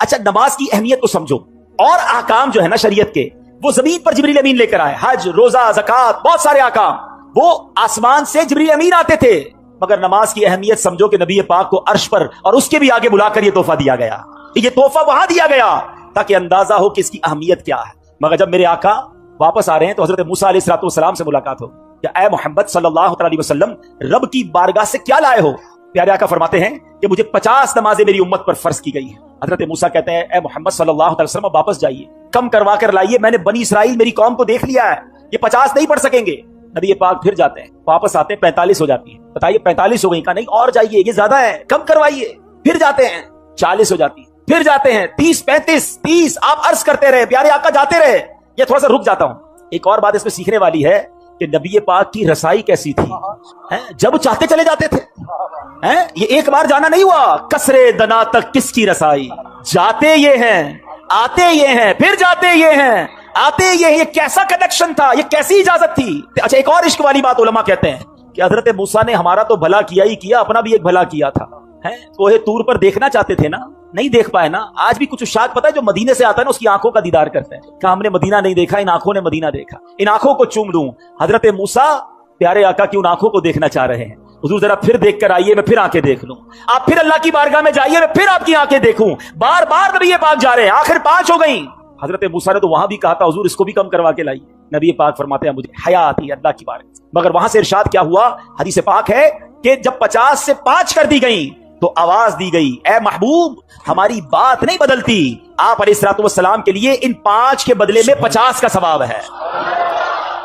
अच्छा, नमाज की अहमियत को समझो, और आकाम जो है ना शरीयत के, वो जमीन पर जिब्रील अमीन लेकर आए। हज, रोजा, ज़कात, बहुत सारे आकाम वो आसमान से जिब्रील अमीन आते थे। मगर नमाज की अहमियत समझो कि नबी पाक को अर्श पर और उसके भी आगे बुलाकर ये तोहफा दिया गया। ये तोहफा वहां दिया गया ताकि अंदाजा हो कि इसकी अहमियत क्या है। मगर जब मेरे आका वापस आ रहे हैं तो हजरत मूसा अलैहिस्सलाम से मुलाकात हो, क्या ऐ मोहम्मद सल्लल्लाहु अलैहि वसल्लम रब की बारगाह से क्या लाए हो? प्यारे आका फरमाते हैं कि मुझे 50 नमाजें मेरी उम्मत पर फर्ज की गई है। हजरत मूसा कहते हैं, ऐ मोहम्मद सल्लल्लाहु अलैहि वसल्लम वापस जाइए, कम करवा कर लाइए, मैंने बनी इसराइल मेरी कौम को देख लिया है, ये 50 नहीं पढ़ सकेंगे। नबी पाक फिर जाते हैं, वापस आते हैं, 45 हो जाती है। बताइए 45 हो गई? का नहीं, और जाइए, ये ज्यादा है, कम करवाइए। फिर जाते हैं, 40 हो जाती है। फिर जाते हैं 30, 35, 30, आप अर्ज करते रहे, प्यारे आका जाते रहे। ये थोड़ा सा रुक जाता हूं। एक और बात इसमें सीखने वाली है कि नबी पाक की रसाई कैसी थी, जब चाहते चले जाते थे। ये एक बार जाना नहीं हुआ, कसरे दना तक किसकी रसाई, जाते ये हैं, आते ये हैं, फिर जाते ये हैं, आते ये हैं। ये कैसा कनेक्शन था, ये कैसी इजाजत थी। अच्छा, एक और इश्क वाली बात उलमा कहते हैं कि हजरत मूसा ने हमारा तो भला किया ही किया, अपना भी एक भला किया था। कोहे तूर पर देखना चाहते थे ना, नहीं देख पाए ना। आज भी कुछ उशाक पता है जो मदीने से आता है ना, उसकी आंखों का दीदार करते हैं कि हमने मदीना नहीं देखा, इन आंखों ने मदीना देखा, इन आंखों को चूम लूं। हजरत मूसा प्यारे आका की उन आंखों को देखना चाह रहे हैं। हुजूर जरा फिर देख कर आइए, मैं फिर आंखें देख लूं। आप फिर अल्लाह की बारगाह में जाइए, मैं फिर आपकी आंखें देखूं। बार बार नबी पाक जा रहे हैं, आखिर 5 हो गई। हजरत मूसा ने तो वहां भी कहा था, हुजूर इसको भी कम करवा के लाइए। नबी पाक फरमाते हैं, मुझे हया आती है अल्लाह की बारगाह। मगर वहां से इरशाद क्या हुआ, हदीस पाक है कि जब 50 से 5 कर दी गई तो आवाज दी गई, ए महबूब हमारी बात नहीं बदलती, आप अलैहिस्सलातु वस्सलाम के लिए इन 5 के बदले में 50 का सवाब है।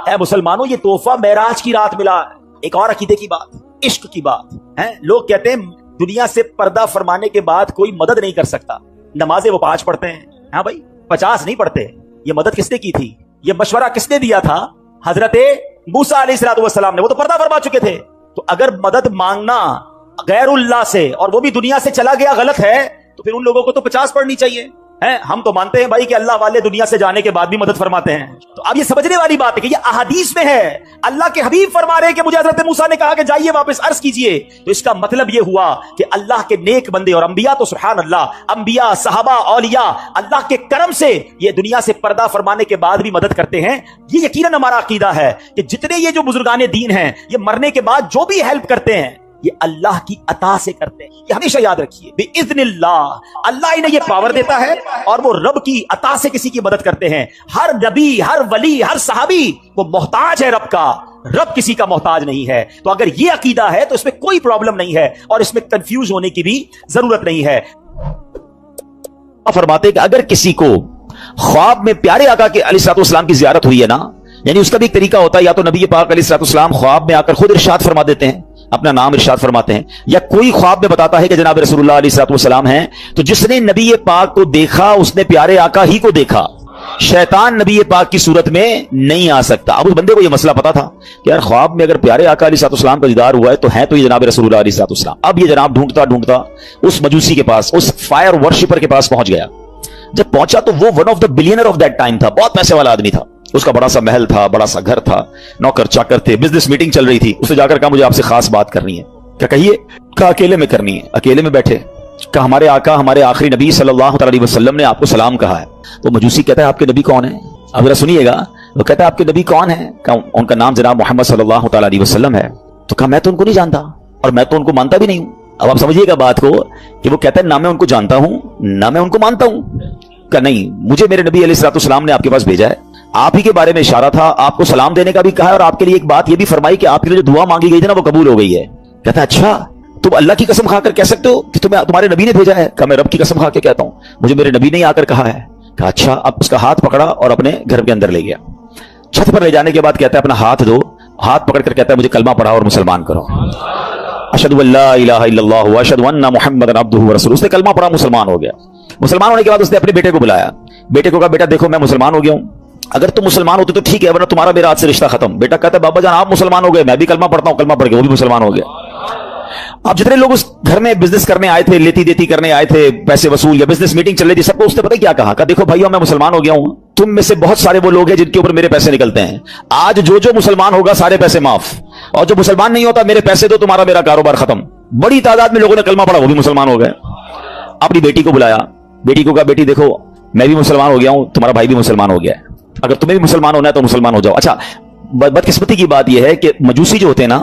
ए मुसलमानों, ये तोहफा मेराज की रात मिला। एक और अकीदे की बात, इश्क की बात है। लोग कहते हैं दुनिया से पर्दा फरमाने के बाद कोई मदद नहीं कर सकता। नमाजें वो 5 पढ़ते हैं, हाँ भाई 50 नहीं पढ़ते। ये मदद किसने की थी, ये मशवरा किसने दिया था? हजरत मूसा अलैहिस्सलातु वस्सलाम ने। वो तो पर्दा फरमा चुके थे। तो अगर मदद मांगना गैरुल्लाह से और वो भी दुनिया से चला गया गलत है, तो फिर उन लोगों को तो 50 पढ़नी चाहिए। हम तो मानते हैं भाई कि अल्लाह वाले दुनिया से जाने के बाद भी मदद फरमाते हैं। तो अब ये समझने वाली बात है कि ये अहादीस में है, अल्लाह के हबीब फरमा रहे हैं कि मुझे हजरत मूसा ने कहा कि जाइए वापस अर्ज कीजिए। तो इसका मतलब ये हुआ कि अल्लाह के नेक बंदे और अंबिया, तो सुभान अल्लाह, अंबिया, सहाबा, औलिया अल्लाह के करम से ये दुनिया से पर्दा फरमाने के बाद भी मदद करते हैं। ये यकीनन हमारा अकीदा है कि जितने ये जो बुजुर्गाने दीन हैं, ये मरने के बाद जो भी हेल्प करते हैं ये अल्लाह की अता से करते हैं। ये हमेशा याद रखिए, बिइज़्निल्लाह अल्लाह इन्हें ये पावर देता है और वो रब की अता से किसी की मदद करते हैं। हर नबी, हर वली, हर सहाबी वो मोहताज है रब का, रब किसी का मोहताज नहीं है। तो अगर ये अकीदा है तो इसमें कोई प्रॉब्लम नहीं है और इसमें कंफ्यूज होने की भी जरूरत नहीं है। फरमाते कि अगर किसी को ख्वाब में प्यारे आका के अलैहिस्सलाम की ज़ियारत हुई है ना, यानी उसका भी एक तरीका होता है, या तो नबी पाक अलैहिस्सलाम ख्वाब में आकर खुद इरशाद फरमा देते हैं, अपना नाम इरशाद फरमाते हैं, या कोई ख्वाब में बताता है कि जनाब रसूलुल्लाह अलैहिस्सलाम हैं। तो जिसने नबी पाक को देखा उसने प्यारे आका ही को देखा, शैतान नबी पाक की सूरत में नहीं आ सकता। अब उस बंदे को यह मसला पता था कि यार ख्वाब में अगर प्यारे आका अलैहिस्सलाम का दीदार हुआ है तो है तो ये जनाब रसूलुल्लाह अलैहिस्सलाम। अब ये जनाब ढूंढता ढूंढता उस मजूसी के पास, उस फायर वर्शिपर के पास पहुंच गया। जब पहुंचा तो वो one of the billionaire of that time था, बहुत पैसे वाला आदमी था। उसका बड़ा सा महल था, बड़ा सा घर था, नौकर चाकर थे, बिजनेस मीटिंग चल रही थी। उसने जाकर कहा मुझे आपसे खास बात करनी है। क्या कहिए? कहा अकेले में करनी है। अकेले में बैठे, कहा हमारे आका, हमारे आखिरी नबी सल्लल्लाहु अलैहि वसल्लम ने आपको सलाम कहा है। तो मजूसी कहता है आपके नबी कौन है? अब जरा सुनिएगा, वो कहता है आपके नबी कौन है? कहा उनका नाम जनाब मोहम्मद सल्लल्लाहु अलैहि वसल्लम है। तो कहा मैं तो उनको नहीं जानता और मैं तो उनको मानता भी नहीं हूं। अब आप समझिएगा बात को कि वो कहता है ना मैं उनको जानता हूं ना मैं उनको मानता हूं। कहा नहीं, मुझे मेरे नबी अलैहिस्सलाम ने आपके पास भेजा है, आप ही के बारे में इशारा था, आपको सलाम देने का भी कहा है और आपके लिए एक बात ये भी फरमाई कि आपके लिए जो दुआ मांगी गई थी ना वो कबूल हो गई है। कहता है अच्छा, तुम अल्लाह की कसम खाकर कह सकते हो कि तुम्हारे नबी ने भेजा है? कहा मैं रब की कसम खा के कहता हूं, मुझे मेरे नबी ने आकर कहा है। कहा अच्छा। अब उसका हाथ पकड़ा और अपने घर के अंदर ले गया। छत पर ले जाने के बाद कहता है अपना हाथ दो, हाथ पकड़कर कहता है मुझे कलमा पढ़ाओ और मुसलमान करो। अशहदु अल्ला इलाहा इल्लल्लाह व अशहदु अन्ना मुहम्मदन अब्दुहु व रसूलुहु। उसने कलमा पढ़ा, मुसलमान हो गया। मुसलमान होने के बाद उसने अपने बेटे को बुलाया। बेटे को कहा बेटा देखो मैं मुसलमान हो गया हूं, अगर तुम मुसलमान होते तो ठीक है, वरना तुम्हारा मेरा आज से रिश्ता खत्म। बेटा कहता है बाबा जान आप मुसलमान हो गए, मैं भी कलमा पढ़ता हूं। कलमा पढ़ के वो भी मुसलमान हो गया। अब जितने लोग उस घर में बिजनेस करने आए थे, लेती देती करने आए थे, पैसे वसूल या बिजनेस मीटिंग चल रही थी, सबको उसने पता क्या कहा? देखो भाइयों मैं मुसलमान हो गया हूं, तुम में से बहुत सारे वो लोग हैं जिनके ऊपर मेरे पैसे निकलते हैं, आज जो जो मुसलमान होगा सारे पैसे माफ, और जो मुसलमान नहीं होता मेरे पैसे दो, तुम्हारा मेरा कारोबार खत्म। बड़ी तादाद में लोगों ने कलमा पढ़ा, वो भी मुसलमान हो गए। अपनी बेटी को बुलाया, बेटी को कहा बेटी देखो मैं भी मुसलमान हो गया हूं, तुम्हारा भाई भी मुसलमान हो गया है, अगर तुम्हें भी मुसलमान होना है तो मुसलमान हो जाओ। अच्छा, बदकिस्मती की बात यह है कि मजूसी जो होते हैं ना,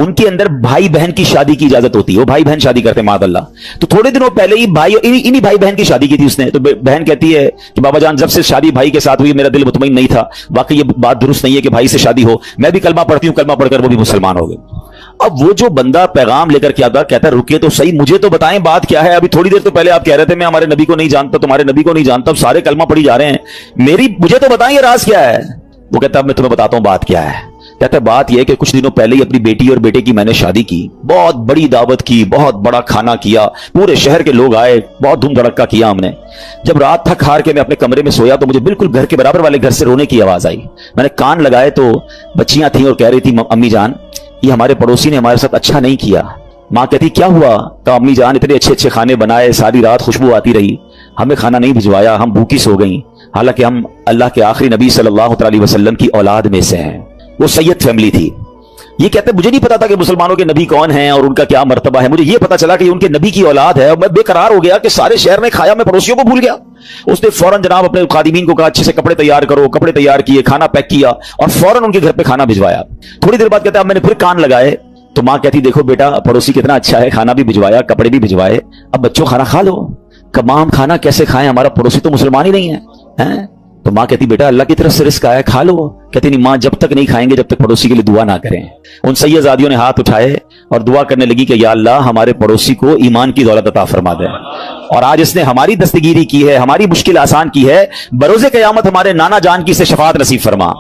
उनके अंदर भाई बहन की शादी की इजाजत होती है, वो भाई बहन शादी करते हैं मादअल्लाह। तो थोड़े दिनों पहले ही भाई इन्हीं भाई बहन की शादी की थी उसने। तो बहन कहती है कि बाबा जान जब से शादी भाई के साथ हुई मेरा दिल मुतमईन नहीं था, वाकई ये बात दुरुस्त नहीं है कि भाई से शादी हो, मैं भी कलमा पढ़ती हूं, कलमा पढ़कर वो भी मुसलमान हो गए। अब वो जो बंदा पैगाम लेकर के आता कहता है रुके तो सही, मुझे तो बताएं बात क्या है, अभी थोड़ी देर तो पहले आप कह रहे थे मैं हमारे नबी को नहीं जानता, तुम्हारे नबी को नहीं जानता, अब सारे कलमा पढ़ी जा रहे हैं, मुझे तो बताएं ये राज क्या है। वो कहता है मैं तुम्हें बताता हूं बात क्या है। कहता है बात यह है कि कुछ दिनों पहले ही अपनी बेटी और बेटे की मैंने शादी की, बहुत बड़ी दावत की, बहुत बड़ा खाना किया, पूरे शहर के लोग आए, बहुत धूम धड़क्का किया हमने। जब रात थक हार के मैं अपने कमरे में सोया तो मुझे बिल्कुल घर के बराबर वाले घर से रोने की आवाज आई। मैंने कान लगाए तो बच्चियां थी और कह रही थी अम्मी जान ये हमारे पड़ोसी ने हमारे साथ अच्छा नहीं किया। माँ कहती क्या हुआ? कहा अम्मी जान इतने अच्छे अच्छे खाने बनाए, सारी रात खुशबू आती रही, हमें खाना नहीं भिजवाया, हम भूखी सो गई, हालांकि हम अल्लाह के आखिरी नबी सल्लल्लाहु अलैहि वसल्लम की औलाद में से हैं। वो सैयद फैमिली थी। ये कहते मुझे नहीं पता था कि मुसलमानों के नबी कौन हैं और उनका क्या मर्तबा है, मुझे ये पता चला कि उनके नबी की औलाद है और मैं बेकरार हो गया कि सारे शहर में खाया, मैं पड़ोसियों को भूल गया। उसने फौरन जनाब अपने खादिमीन को कहा अच्छे से कपड़े तैयार करो, कपड़े तैयार किए, खाना पैक किया और फौरन उनके घर पे खाना भिजवाया। थोड़ी देर बाद कहता है मैंने फिर कान लगाए तो माँ कहती देखो बेटा पड़ोसी कितना अच्छा है, खाना भी भिजवाया, कपड़े भी भिजवाए, अब बच्चों खाना खा लो। कमाम खाना कैसे खाएं, हमारा पड़ोसी तो मुसलमान ही नहीं है, हैं? तो माँ कहती बेटा अल्लाह की तरफ से रिस्क आया, खा लो। कहती नहीं माँ जब तक नहीं खाएंगे जब तक पड़ोसी के लिए दुआ ना करें। उन सैयदादियों ने हाथ उठाए और दुआ करने लगी कि या अल्लाह हमारे पड़ोसी को ईमान की दौलत अता फरमा दे, और आज इसने हमारी दस्तगीरी की है, हमारी मुश्किल आसान की है, बरोज़े क़यामत हमारे नाना जान की से शफाअत नसीब फरमा।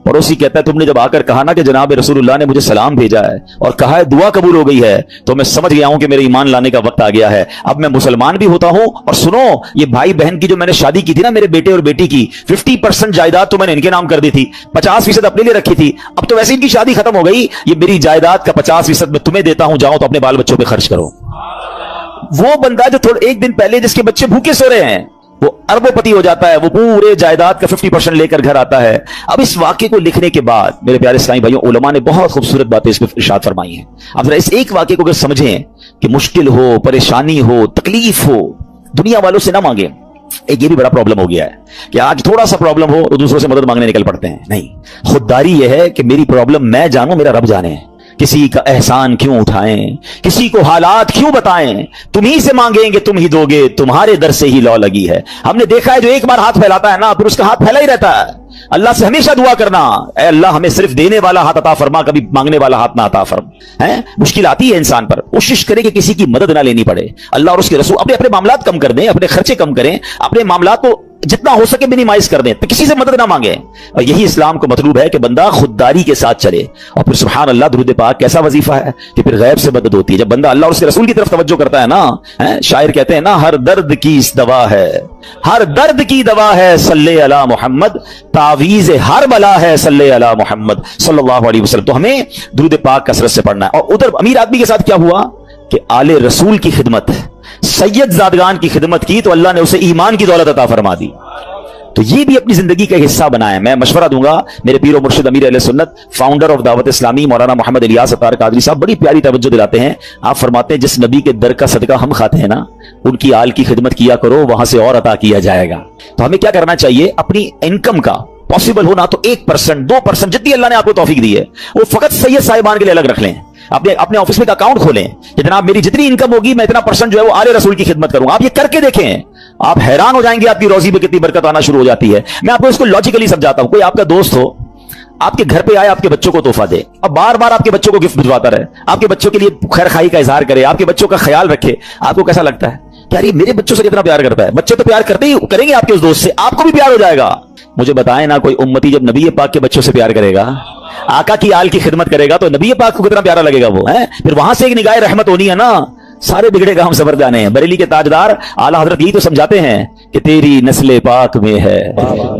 पड़ोसी कहता है तुमने जब आकर कहा ना कि जनाब रसूलुल्लाह ने मुझे सलाम भेजा है और कहा है दुआ कबूल हो गई है, तो मैं समझ गया हूं कि मेरे ईमान लाने का वक्त आ गया है, अब मैं मुसलमान भी होता हूं। और सुनो ये भाई बहन की जो मैंने शादी की थी ना मेरे बेटे और बेटी की, 50% जायदाद तो मैंने इनके नाम कर दी थी, 50% अपने लिए रखी थी, अब तो वैसे इनकी शादी खत्म हो गई, ये मेरी जायदाद का 50% मैं तुम्हें देता हूं, जाओ तो अपने बाल बच्चों पर खर्च करो। वो बंदा जो थोड़े एक दिन पहले जिसके बच्चे भूखे सो रहे हैं वो अरबोपति हो जाता है, वो पूरे जायदाद का 50% लेकर घर आता है। अब इस वाक्य को लिखने के बाद मेरे प्यारे इस्लामी भाइयों उलमा ने बहुत खूबसूरत बातें इसमें इरशाद फरमाई हैं। अब जरा इस एक वाक्य को अगर समझें कि मुश्किल हो, परेशानी हो, तकलीफ हो, दुनिया वालों से ना मांगे। एक ये भी बड़ा प्रॉब्लम हो गया है कि आज थोड़ा सा प्रॉब्लम हो तो दूसरों से मदद मांगने निकल पड़ते हैं। नहीं, खुददारी यह है कि मेरी प्रॉब्लम मैं जानूं, मेरा रब जाने। किसी का एहसान क्यों उठाएं, किसी को हालात क्यों बताएं, तुम ही से मांगेंगे तुम ही दोगे, तुम्हारे दर से ही लौ लगी है। हमने देखा है जो एक बार हाथ फैलाता है ना फिर उसका हाथ फैला ही रहता है। अल्लाह से हमेशा दुआ करना, ऐ अल्लाह हमें सिर्फ देने वाला हाथ अता फरमा, कभी मांगने वाला हाथ ना अता फरमा। है मुश्किल आती है इंसान पर, कोशिश करे कि किसी की मदद ना लेनी पड़े। अल्लाह और उसके रसूल अपने अपने मामलात कम कर दें, अपने खर्चे कम करें, अपने मामलात को जितना हो सके मिनिमाइज कर दें, तो किसी से मदद ना मांगे। और यही इस्लाम को मतलूब है कि बंदा खुददारी के साथ चले। और फिर सुभान अल्लाह दुरूद पाक कैसा वजीफा है कि फिर गैब से मदद होती है जब बंदा अल्लाह और उसके रसूल की तरफ तवज्जो करता है ना। शायर कहते हैं ना हर दर्द की इस दवा है, हर दर्द की दवा है सल्ले अला मोहम्मद, तावीज़ हर बला है सल्ले अला मोहम्मद सल्लल्लाहु अलैहि वसल्लम। तो हमें दुरूद पाक कसरत से पढ़ना है। और उधर अमीर आदमी के साथ क्या हुआ कि आले रसूल की खिदमत, सैयद ज़ादगान की खिदमत की तो अल्लाह ने उसे ईमान की दौलत अता फरमा दी। तो ये भी अपनी जिंदगी का हिस्सा बनाए। मैं मशवरा दूंगा मेरे पीर और मुर्शिद अमीर अहले सुन्नत फाउंडर ऑफ दावत इस्लामी मौलाना मोहम्मद इलियास अत्तार कादरी साहब बड़ी प्यारी तवज्जो दिलाते हैं। आप फरमाते हैं जिस नबी के दर का सदका हम खाते हैं ना, उनकी आल की खिदमत किया करो, वहां से और अता किया जाएगा। तो हमें क्या करना चाहिए, अपनी इनकम का पॉसिबल हो ना तो 1%, 2% जितनी अल्लाह ने आपको तौफीक दी है वो फकत सैयद साहिबान के लिए अलग रख लें। अपने ऑफिस में एक अकाउंट खोलें कि जनाब मेरी जितनी इनकम होगी मैं इतना % जो है वो आले रसूल की खिदमत करूंगा। आप ये करके देखें, आप हैरान हो जाएंगे आपकी रोजी में कितनी बरकत आना शुरू हो जाती है। मैं आपको इसको लॉजिकली समझाता हूं। कोई आपका दोस्त हो, आपके घर पे आए, आपके बच्चों को तोहफा दे और बार बार आपके बच्चों को गिफ्ट भिजवाता रहे, आपके बच्चों के लिए खैर खाई का इजहार करे, आपके बच्चों का ख्याल रखे, आपको कैसा लगता है कि यार ये मेरे बच्चों से कितना प्यार करता है। बच्चे तो प्यार करते ही करेंगे आपके उस दोस्त से, आपको भी प्यार हो जाएगा। मुझे बताएं ना, कोई उम्मती जब नबी पाक के बच्चों से प्यार करेगा, आका की आल की खिदमत करेगा तो नबी पाक को कितना प्यारा लगेगा वो है। फिर वहां से एक निगाह रहमत होनी है ना। सारे बिगड़े काम सबर जाने हैं। बरेली के ताजदार आला हजरत यही तो समझाते हैं कि तेरी नस्ले पाक में है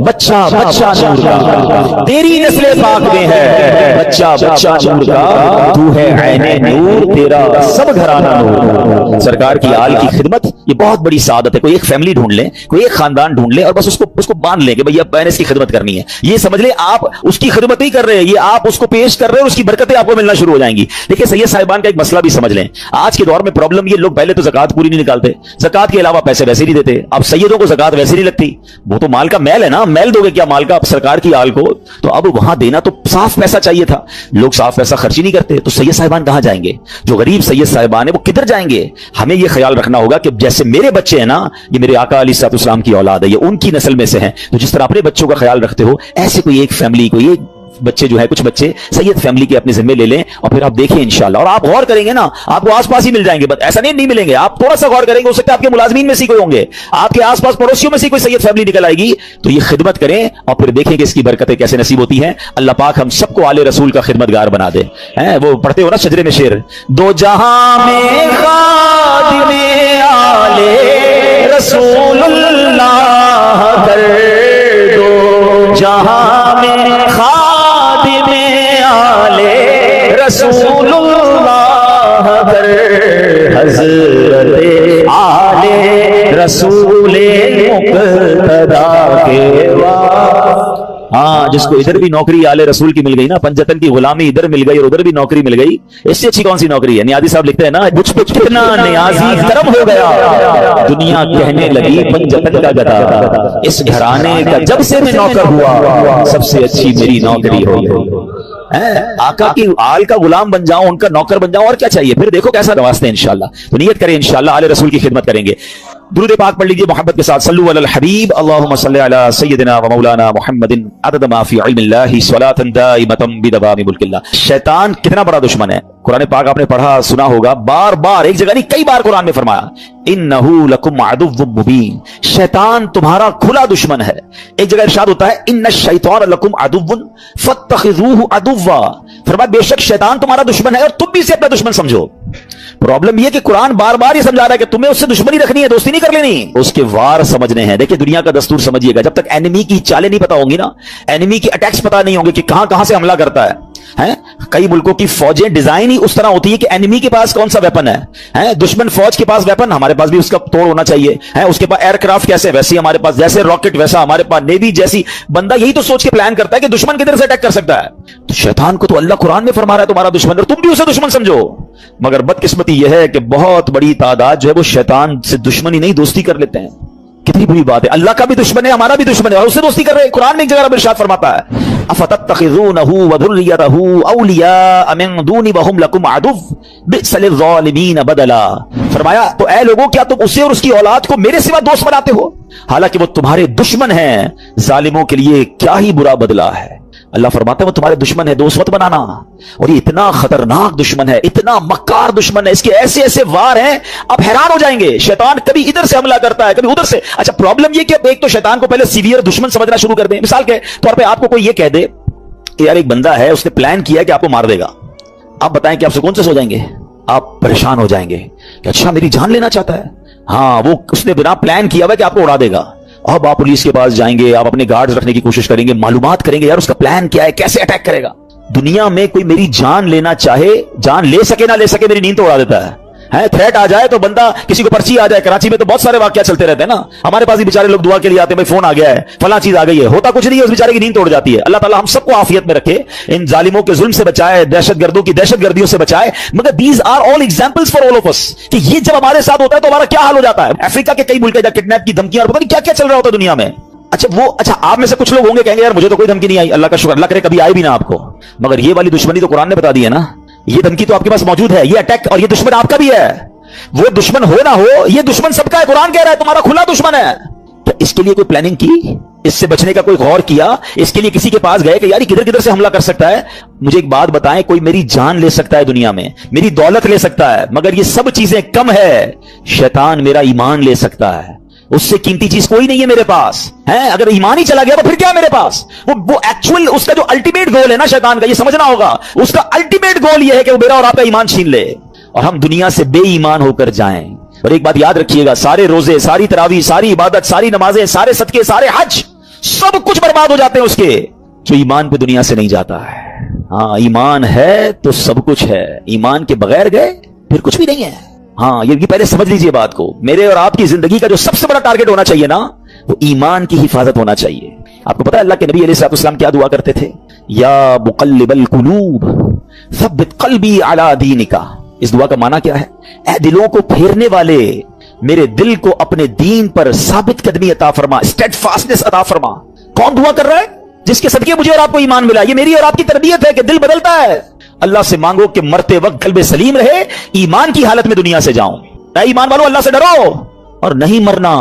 बच्चा बच्चा नूर का, तेरी नस्ले पाक में है बच्चा बच्चा नूर का, तू है ऐने नूर, तेरा सब घराना नूर। सरकार की आल की खिदमत ये बहुत बड़ी सादत है। कोई एक फैमिली ढूंढ ले, कोई एक खानदान ढूंढ ले और बस उसको बांध ले कि भैया मैंने इसकी खिदमत करनी है। ये समझ ले आप उसकी खिदमत नहीं कर रहे हैं, ये आप उसको पेश कर रहे हैं और उसकी बरकतें आपको मिलना शुरू हो जाएंगी। देखिए सैयद साहिबान का एक मसला भी समझ लें। आज के दौर में प्रॉब्लम ये, लोग पहले तो ज़कात पूरी नहीं निकालते, ज़कात के अलावा पैसे वैसे नहीं देते। अब सैयदों को ज़कात वैसे नहीं लगती, वो तो माल का मैल है ना, मैल दोगे क्या माल का सरकार की आल को? तो अब वहां देना तो साफ पैसा चाहिए था, लोग साफ पैसा खर्च ही नहीं करते। तो सैयद साहिबान कहां जाएंगे? जो गरीब सैयद साहिबान है वो किधर जाएंगे? हमें यह ख्याल रखना होगा कि जैसे मेरे बच्चे हैं ना, ये मेरे आका अलैहिस्सलाम की औलाद है, ये उनकी नस्ल में से हैं, तो जिस तरह अपने बच्चों का ख्याल रखते हो, ऐसे कोई एक फैमिली, कोई एक बच्चे जो है, कुछ बच्चे सैयद फैमिली के अपने जिम्मे ले लें, और फिर आप देखें इंशाल्लाह। और आप गौर करेंगे ना, आपको आसपास ही मिल जाएंगे, बस ऐसा नहीं मिलेंगे, आप थोड़ा सा गौर करेंगे, हो सकता है आपके मुलाजमीन में से कोई होंगे, आपके आसपास पड़ोसियों में से कोई सैयद फैमिली निकल आएगी। तो ये खिदमत करें और फिर देखें कि इसकी बरकतें कैसे नसीब होती हैं। अल्लाह पाक हम सबको आले रसूल का खिदमतगार बना दे। वो पढ़ते हो ना शजरे में शेर, दो जहां में खादिमे आले रसूलुल्लाह कर दो, जहां में खादिमे आले रसूलुल्लाह कर, हज़रत आले रसूले मुक़्तदा के बाद। हाँ, जिसको इधर भी नौकरी आले रसूल की मिल गई ना, पंजतन की गुलामी इधर मिल गई और उधर भी नौकरी मिल गई, इससे अच्छी कौन सी नौकरी है? नियाज़ी साहब लिखते हैं ना, मुझ पे कितना नियाज़ी करम हो गया, दुनिया कहने लगी पंजतन का गधा, इस घराने का जब से मैं नौकर हुआ, सबसे अच्छी मेरी नौकरी हो गई। आका की आल का गुलाम बन जाऊं, उनका नौकर बन जाऊं, और क्या चाहिए? फिर देखो कैसा नवाजते हैं इंशाल्लाह। तो नियत करें इंशाल्लाह आले रसूल की खिदमत करेंगे। दुरूद पाक पढ़ लीजिए मोहब्बत के साथ, सल्लु अलल हबीब, अल्लाहुम्मा सल्लि अला सय्यदिना व मौलाना मुहम्मदिन अदद मा फी इल्मिल्लाहि स्वलातन दाइमतन बिदवामी मुल्किल्लाह। शैतान कितना बड़ा दुश्मन है, कुरान पाक आपने पढ़ा सुना होगा, बार बार, एक जगह नहीं कई बार कुरान में फरमाया, इन्नहु लकुम अदुव्वुम मुबीन, शैतान तुम्हारा खुला दुश्मन है। एक जगह इरशाद होता है, इन्नश शैतान लकुम अदुव्वुन फत्तखिज़ूहु अदुव्वा, फरमाया बेशक शैतान तुम्हारा दुश्मन है और तुम भी इसे अपना दुश्मन समझो। प्रॉब्लम यह कि कुरान बार बार ये समझा रहा है कि तुम्हें उससे दुश्मनी रखनी है, दोस्ती नहीं कर लेनी, उसके वार समझने हैं। देखिए दुनिया का दस्तूर समझिएगा, जब तक एनिमी की चालें नहीं पता होंगी ना, एनिमी की अटैक्स पता नहीं होंगे कि कहां कहां से हमला करता है। कई मुल्कों की फौजें डिजाइन ही उस तरह होती है कि एनिमी के पास कौन सा वेपन है, दुश्मन फौज के पास वेपन, हमारे पास भी उसका तोड़ होना चाहिए, उसके पास एयरक्राफ्ट कैसे, वैसे ही हमारे पास, जैसे रॉकेट वैसा हमारे पास नेवी जैसी। बंदा यही तो सोच के प्लान करता है कि दुश्मन किधर से अटैक कर सकता है। तो शैतान को तो अल्लाह कुरान में फरमा रहा है तुम्हारा दुश्मन, और तुम भी उसे दुश्मन समझो। मगर बदकिस्मती यह है कि बहुत बड़ी तादाद जो है वो शैतान से दुश्मनी नहीं दोस्ती कर लेते हैं। कितनी बुरी बात है, अल्लाह का भी दुश्मन है, हमारा भी दुश्मन है, और उससे दोस्ती कर रहे हैं। कुरान में एक जगह इरशाद फरमाता है, अफतत्तखिज़ूनहु व ज़ुर्रियतहु औलिया मिन दूनी व हुम लकुम अदुव्व बि'सा लिज़्ज़ालिमीन बदला। फरमाया तो ऐ लोगों, क्या तुम उसे और उसकी औलाद को मेरे सिवा दोस्त बनाते हो, हालांकि वो तुम्हारे दुश्मन हैं, जालिमों के लिए क्या ही बुरा बदला है। अल्लाह फरमाता है वो तुम्हारे दुश्मन है, दोस्त मत बनाना। और ये इतना खतरनाक दुश्मन है, इतना मक्कार दुश्मन है, इसके ऐसे ऐसे वार हैं, आप हैरान हो जाएंगे। शैतान कभी इधर से हमला करता है, कभी उधर से। अच्छा, प्रॉब्लम ये कि एक तो शैतान को पहले सीवियर दुश्मन समझना शुरू कर दें। मिसाल के तौर पे आपको कोई ये कह दे कि यार एक बंदा है, उसने प्लान किया कि आपको मार देगा, आप बताएं कि आप सुकून से सो जाएंगे? आप परेशान हो जाएंगे कि अच्छा मेरी जान लेना चाहता है। हाँ, वो उसने बिना प्लान किया हुआ कि आपको उड़ा देगा। अब आप पुलिस के पास जाएंगे, आप अपने गार्ड्स रखने की कोशिश करेंगे, मालूमात करेंगे यार उसका प्लान क्या है, कैसे अटैक करेगा। दुनिया में कोई मेरी जान लेना चाहे, जान ले सके ना ले सके, मेरी नींद तो उड़ा देता है। थ्रेट आ जाए तो बंदा, किसी को पर्ची आ जाए, कराची में तो बहुत सारे वाकया चलते रहते हैं ना, हमारे पास भी बेचारे लोग दुआ के लिए आते हैं, भाई फोन आ गया है, फला चीज आ गई है, होता कुछ नहीं है, उस बेचारे की नींद तोड़ जाती है। अल्लाह ताला हम सबको आफियत में रखे, इन जालिमों के जुल्म से बचाए, दहशतगर्दों की दहशतगर्दियों से बचाए। मगर these are all examples for all of us कि ये जब हमारे साथ होता है तो हमारा क्या हाल हो जाता है। अफ्रीका के कई मुल्क है, किडनैप की धमकियां और पता नहीं क्या क्या चल रहा होता है दुनिया में। अच्छा आप में से कुछ लोग होंगे कहेंगे यार मुझे तो कोई धमकी नहीं आई, अल्लाह का शुक्र, अल्लाह करे कभी आई भी ना आपको। मगर ये वाली दुश्मनी तो कुरान ने बता दी है ना, ये धमकी तो आपके पास मौजूद है, ये अटैक, और ये दुश्मन आपका भी है। वो दुश्मन हो ना हो, ये दुश्मन सबका है। कुरान कह रहा है तुम्हारा खुला दुश्मन है। तो इसके लिए कोई प्लानिंग की, इससे बचने का कोई गौर किया, इसके लिए किसी के पास गए कि यार किधर किधर से हमला कर सकता है। मुझे एक बात बताएं, कोई मेरी जान ले सकता है दुनिया में, मेरी दौलत ले सकता है, मगर ये सब चीजें कम है, शैतान मेरा ईमान ले सकता है। उससे कीमती चीज कोई नहीं है मेरे पास, है अगर ईमान ही चला गया तो फिर क्या मेरे पास। वो एक्चुअल उसका जो अल्टीमेट गोल है ना शैतान का, ये समझना होगा, उसका अल्टीमेट गोल ये है कि वो मेरा और आपका ईमान छीन ले और हम दुनिया से बेईमान होकर जाएं। और एक बात याद रखिएगा, सारे रोजे, सारी तरावी, सारी इबादत, सारी नमाजें, सारे सदके, सारे हज, सब कुछ बर्बाद हो जाते हैं उसके जो ईमान पे दुनिया से नहीं जाता है। हाँ, ईमान है तो सब कुछ है, ईमान के बगैर गए फिर कुछ भी नहीं है। हाँ, ये पहले समझ लीजिए बात को। मेरे और आपकी जिंदगी का जो सबसे बड़ा टारगेट होना चाहिए ना, वो ईमान की हिफाजत होना चाहिए। आपको पता है अल्लाह के नबी अलैहिस्सलाम क्या दुआ करते थे? या मुक़ल्लिबल क़ुलूब सब्बित क़ल्बी अला दीनिका। इस दुआ का माना क्या है? ऐ दिलों को फेरने वाले, मेरे दिल को अपने दीन पर साबित कदमी अता फरमा, स्टेडफास्टनेस अता फरमा। कौन दुआ कर रहा है? जिसके सदके मुझे और आपको ईमान मिला। ये मेरी और आपकी तरबियत है कि दिल बदलता है। अल्लाह से मांगो कि मरते वक्त कल्बे सलीम रहे, ईमान की हालत में दुनिया से जाऊं। ईमान वालों, अल्लाह से डरो और नहीं मरना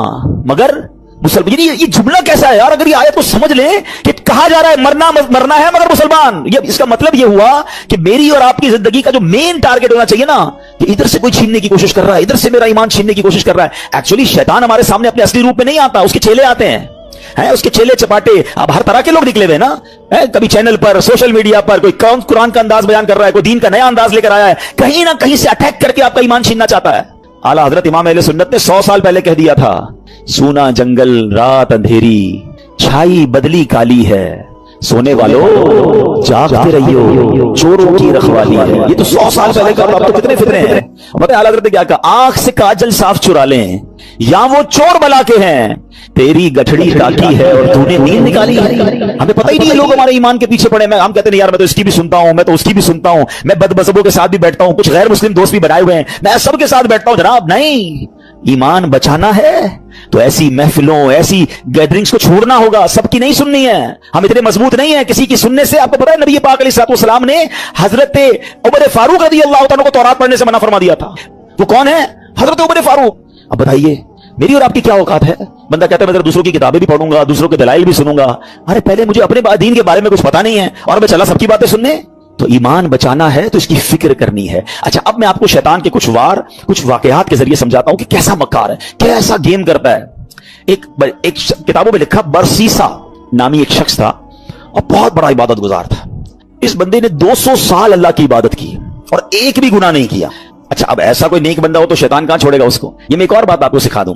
मगर मुसलमान। ये जुमला कैसा है यार? अगर ये आयत को समझ लें कि कहा जा रहा है मरना है मगर मुसलमान, ये इसका मतलब ये हुआ कि मेरी और आपकी जिंदगी का जो मेन टारगेट होना चाहिए ना, कि इधर से कोई छीनने की कोशिश कर रहा है, इधर से मेरा ईमान छीनने की कोशिश कर रहा है। एक्चुअली शैतान हमारे सामने अपने असली रूप में नहीं आता, उसके चेले आते हैं। उसके चेले चपाटे, अब हर तरह के लोग निकले हुए ना, कभी चैनल पर, सोशल मीडिया पर, कोई कुरान का अंदाज बयान कर रहा है, कोई दीन का नया अंदाज लेकर आया है, कहीं ना कहीं से अटैक करके आपका ईमान छीनना चाहता है। आला हजरत इमाम अहले सुन्नत ने 100 साल पहले कह दिया था, सूना जंगल रात अंधेरी, छाई बदली काली है, सोने वालों जागते रहियो, चोरों की रखवाली है। ये तो 100 साल पहले का, अब तो कितने फितने हैं। बताए आला हजरत ने क्या कहा? आंख से काजल साफ चुरा लें, या वो चोर बला के हैं, तेरी गठड़ी ताकी है और तूने नींद निकाली है। हमें पता ही नहीं है, लोग हमारे ईमान के पीछे पड़े। हम कहते नहीं यार, मैं तो इसकी भी सुनता हूं, मैं तो उसकी भी सुनता हूं, मैं बदमज़हबों के साथ भी बैठता हूं, कुछ गैर मुस्लिम दोस्त भी बनाए हुए हैं, मैं सबके साथ बैठता हूं। जनाब नहीं, ईमान बचाना है तो ऐसी महफिलों, ऐसी गैदरिंग्स को छोड़ना होगा, सबकी नहीं सुननी है। हम इतने मजबूत नहीं है किसी की सुनने से। आपको पता है नबी पाक अलैहिस्सलाम ने हजरत उमर फारूक रज़ियल्लाहु तआला को तौरात पढ़ने से मना फरमा दिया था। वो कौन है? हजरत उमर फारूक। अब बताइए मेरी और आपकी क्या औकात है? बंदा कहता है मैं दूसरों की किताबें भी पढ़ूंगा, दूसरों के दलाइल भी सुनूंगा। अरे पहले मुझे अपने दीन के बारे में कुछ पता नहीं है और मैं चला सबकी बातें सुनने। तो ईमान बचाना है तो इसकी फिक्र करनी है। अच्छा, अब मैं आपको शैतान के कुछ वाकयात के जरिए समझाता हूं कि कैसा मक्कार है, कैसा गेम करता है। एक किताबों में लिखा, बरसीसा नामी एक शख्स था और बहुत बड़ा इबादत गुजार था। इस बंदे ने 200 साल अल्लाह की इबादत की और एक भी गुनाह नहीं किया। अच्छा, अब ऐसा कोई नेक बंदा हो तो शैतान कहां छोड़ेगा उसको? ये मैं एक और बात आपको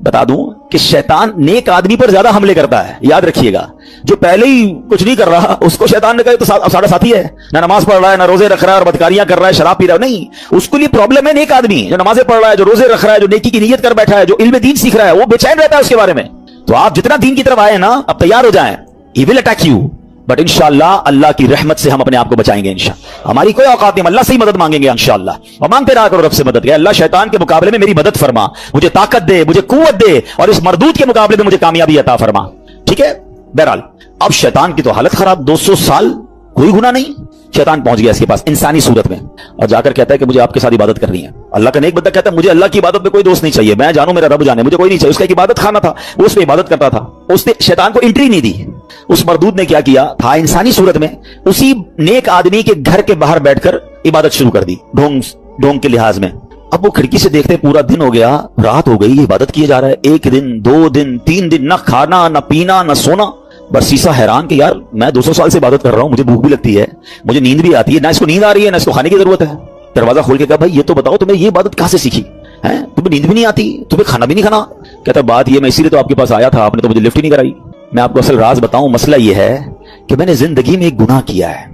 बता दूं कि शैतान नेक आदमी पर ज्यादा हमले करता है। याद रखिएगा, जो पहले ही कुछ नहीं कर रहा उसको शैतान ने कहा तो साढ़ा साथी है, ना नमाज पढ़ रहा है, ना रोजे रख रहा है और बदकारियां कर रहा है, शराब पी रहा है। नहीं, उसके लिए प्रॉब्लम है नेक आदमी जो नमाजें पढ़ रहा है, जो रोजे रख रहा है, जो नेकी की नीयत कर बैठा है, जो इल्म दीन सीख रहा है, वो बेचैन रहता है उसके बारे में। तो आप जितना दीन की तरफ आए ना, अब तैयार हो जाएं, he will attack you, but इंशाअल्लाह अल्लाह की रहमत से हम अपने आप को बचाएंगे। इंशाअल्लाह हमारी कोई औकात नहीं, अल्लाह से ही मदद मांगेंगे इंशाअल्लाह। और मांगते रहा करो रब से मदद, अल्लाह शैतान के मुकाबले में मेरी मदद फरमा, मुझे ताकत दे, मुझे कुव्वत दे और इस मरदूद के मुकाबले में मुझे कामयाबी अता फरमा। ठीक है, बहरहाल अब शैतान की तो हालत खराब, 200 साल कोई गुनाह नहीं। शैतान पहुंच गया इसके पास इंसानी सूरत में और जाकर कहता है कि मुझे आपके साथ इबादत करनी है। अल्लाह का नेक बंदा कहता है मुझे अल्लाह की इबादत में कोई दोस्त नहीं चाहिए, मैं जानू मेरा रब जाने, मुझे कोई नहीं चाहिए। उसका एक इबादत खाना था, वो उस पे इबादत करता था, उसने शैतान को एंट्री नहीं दी। उस मरदूद ने क्या किया था, इंसानी सूरत में उसी नेक आदमी के घर के बाहर बैठकर इबादत शुरू कर दी, ढोंग के लिहाज में। अब वो खिड़की से देखते पूरा दिन हो गया, रात हो गई, इबादत किया जा रहा है। 1 दिन 2 दिन 3 दिन, ना खाना ना पीना ना सोना। बरसीसा हैरान कि यार मैं 200 साल से इबादत कर रहा हूं, मुझे भूख भी लगती है, मुझे नींद भी आती है, ना इसको नींद आ रही है ना इसको खाने की जरूरत है। दरवाजा खोल के कहा, भाई ये तो बताओ तुम्हें ये इबादत कहां से सीखी है? तुम्हें नींद भी नहीं आती, तुम्हें खाना भी नहीं खाना? कहता बात ये, मैं इसीलिए तो आपके पास आया था, आपने तो मुझे लिफ्ट ही नहीं कराई। मैं आपको असल राज बताऊं, मसला ये है कि मैंने जिंदगी में एक गुनाह किया है।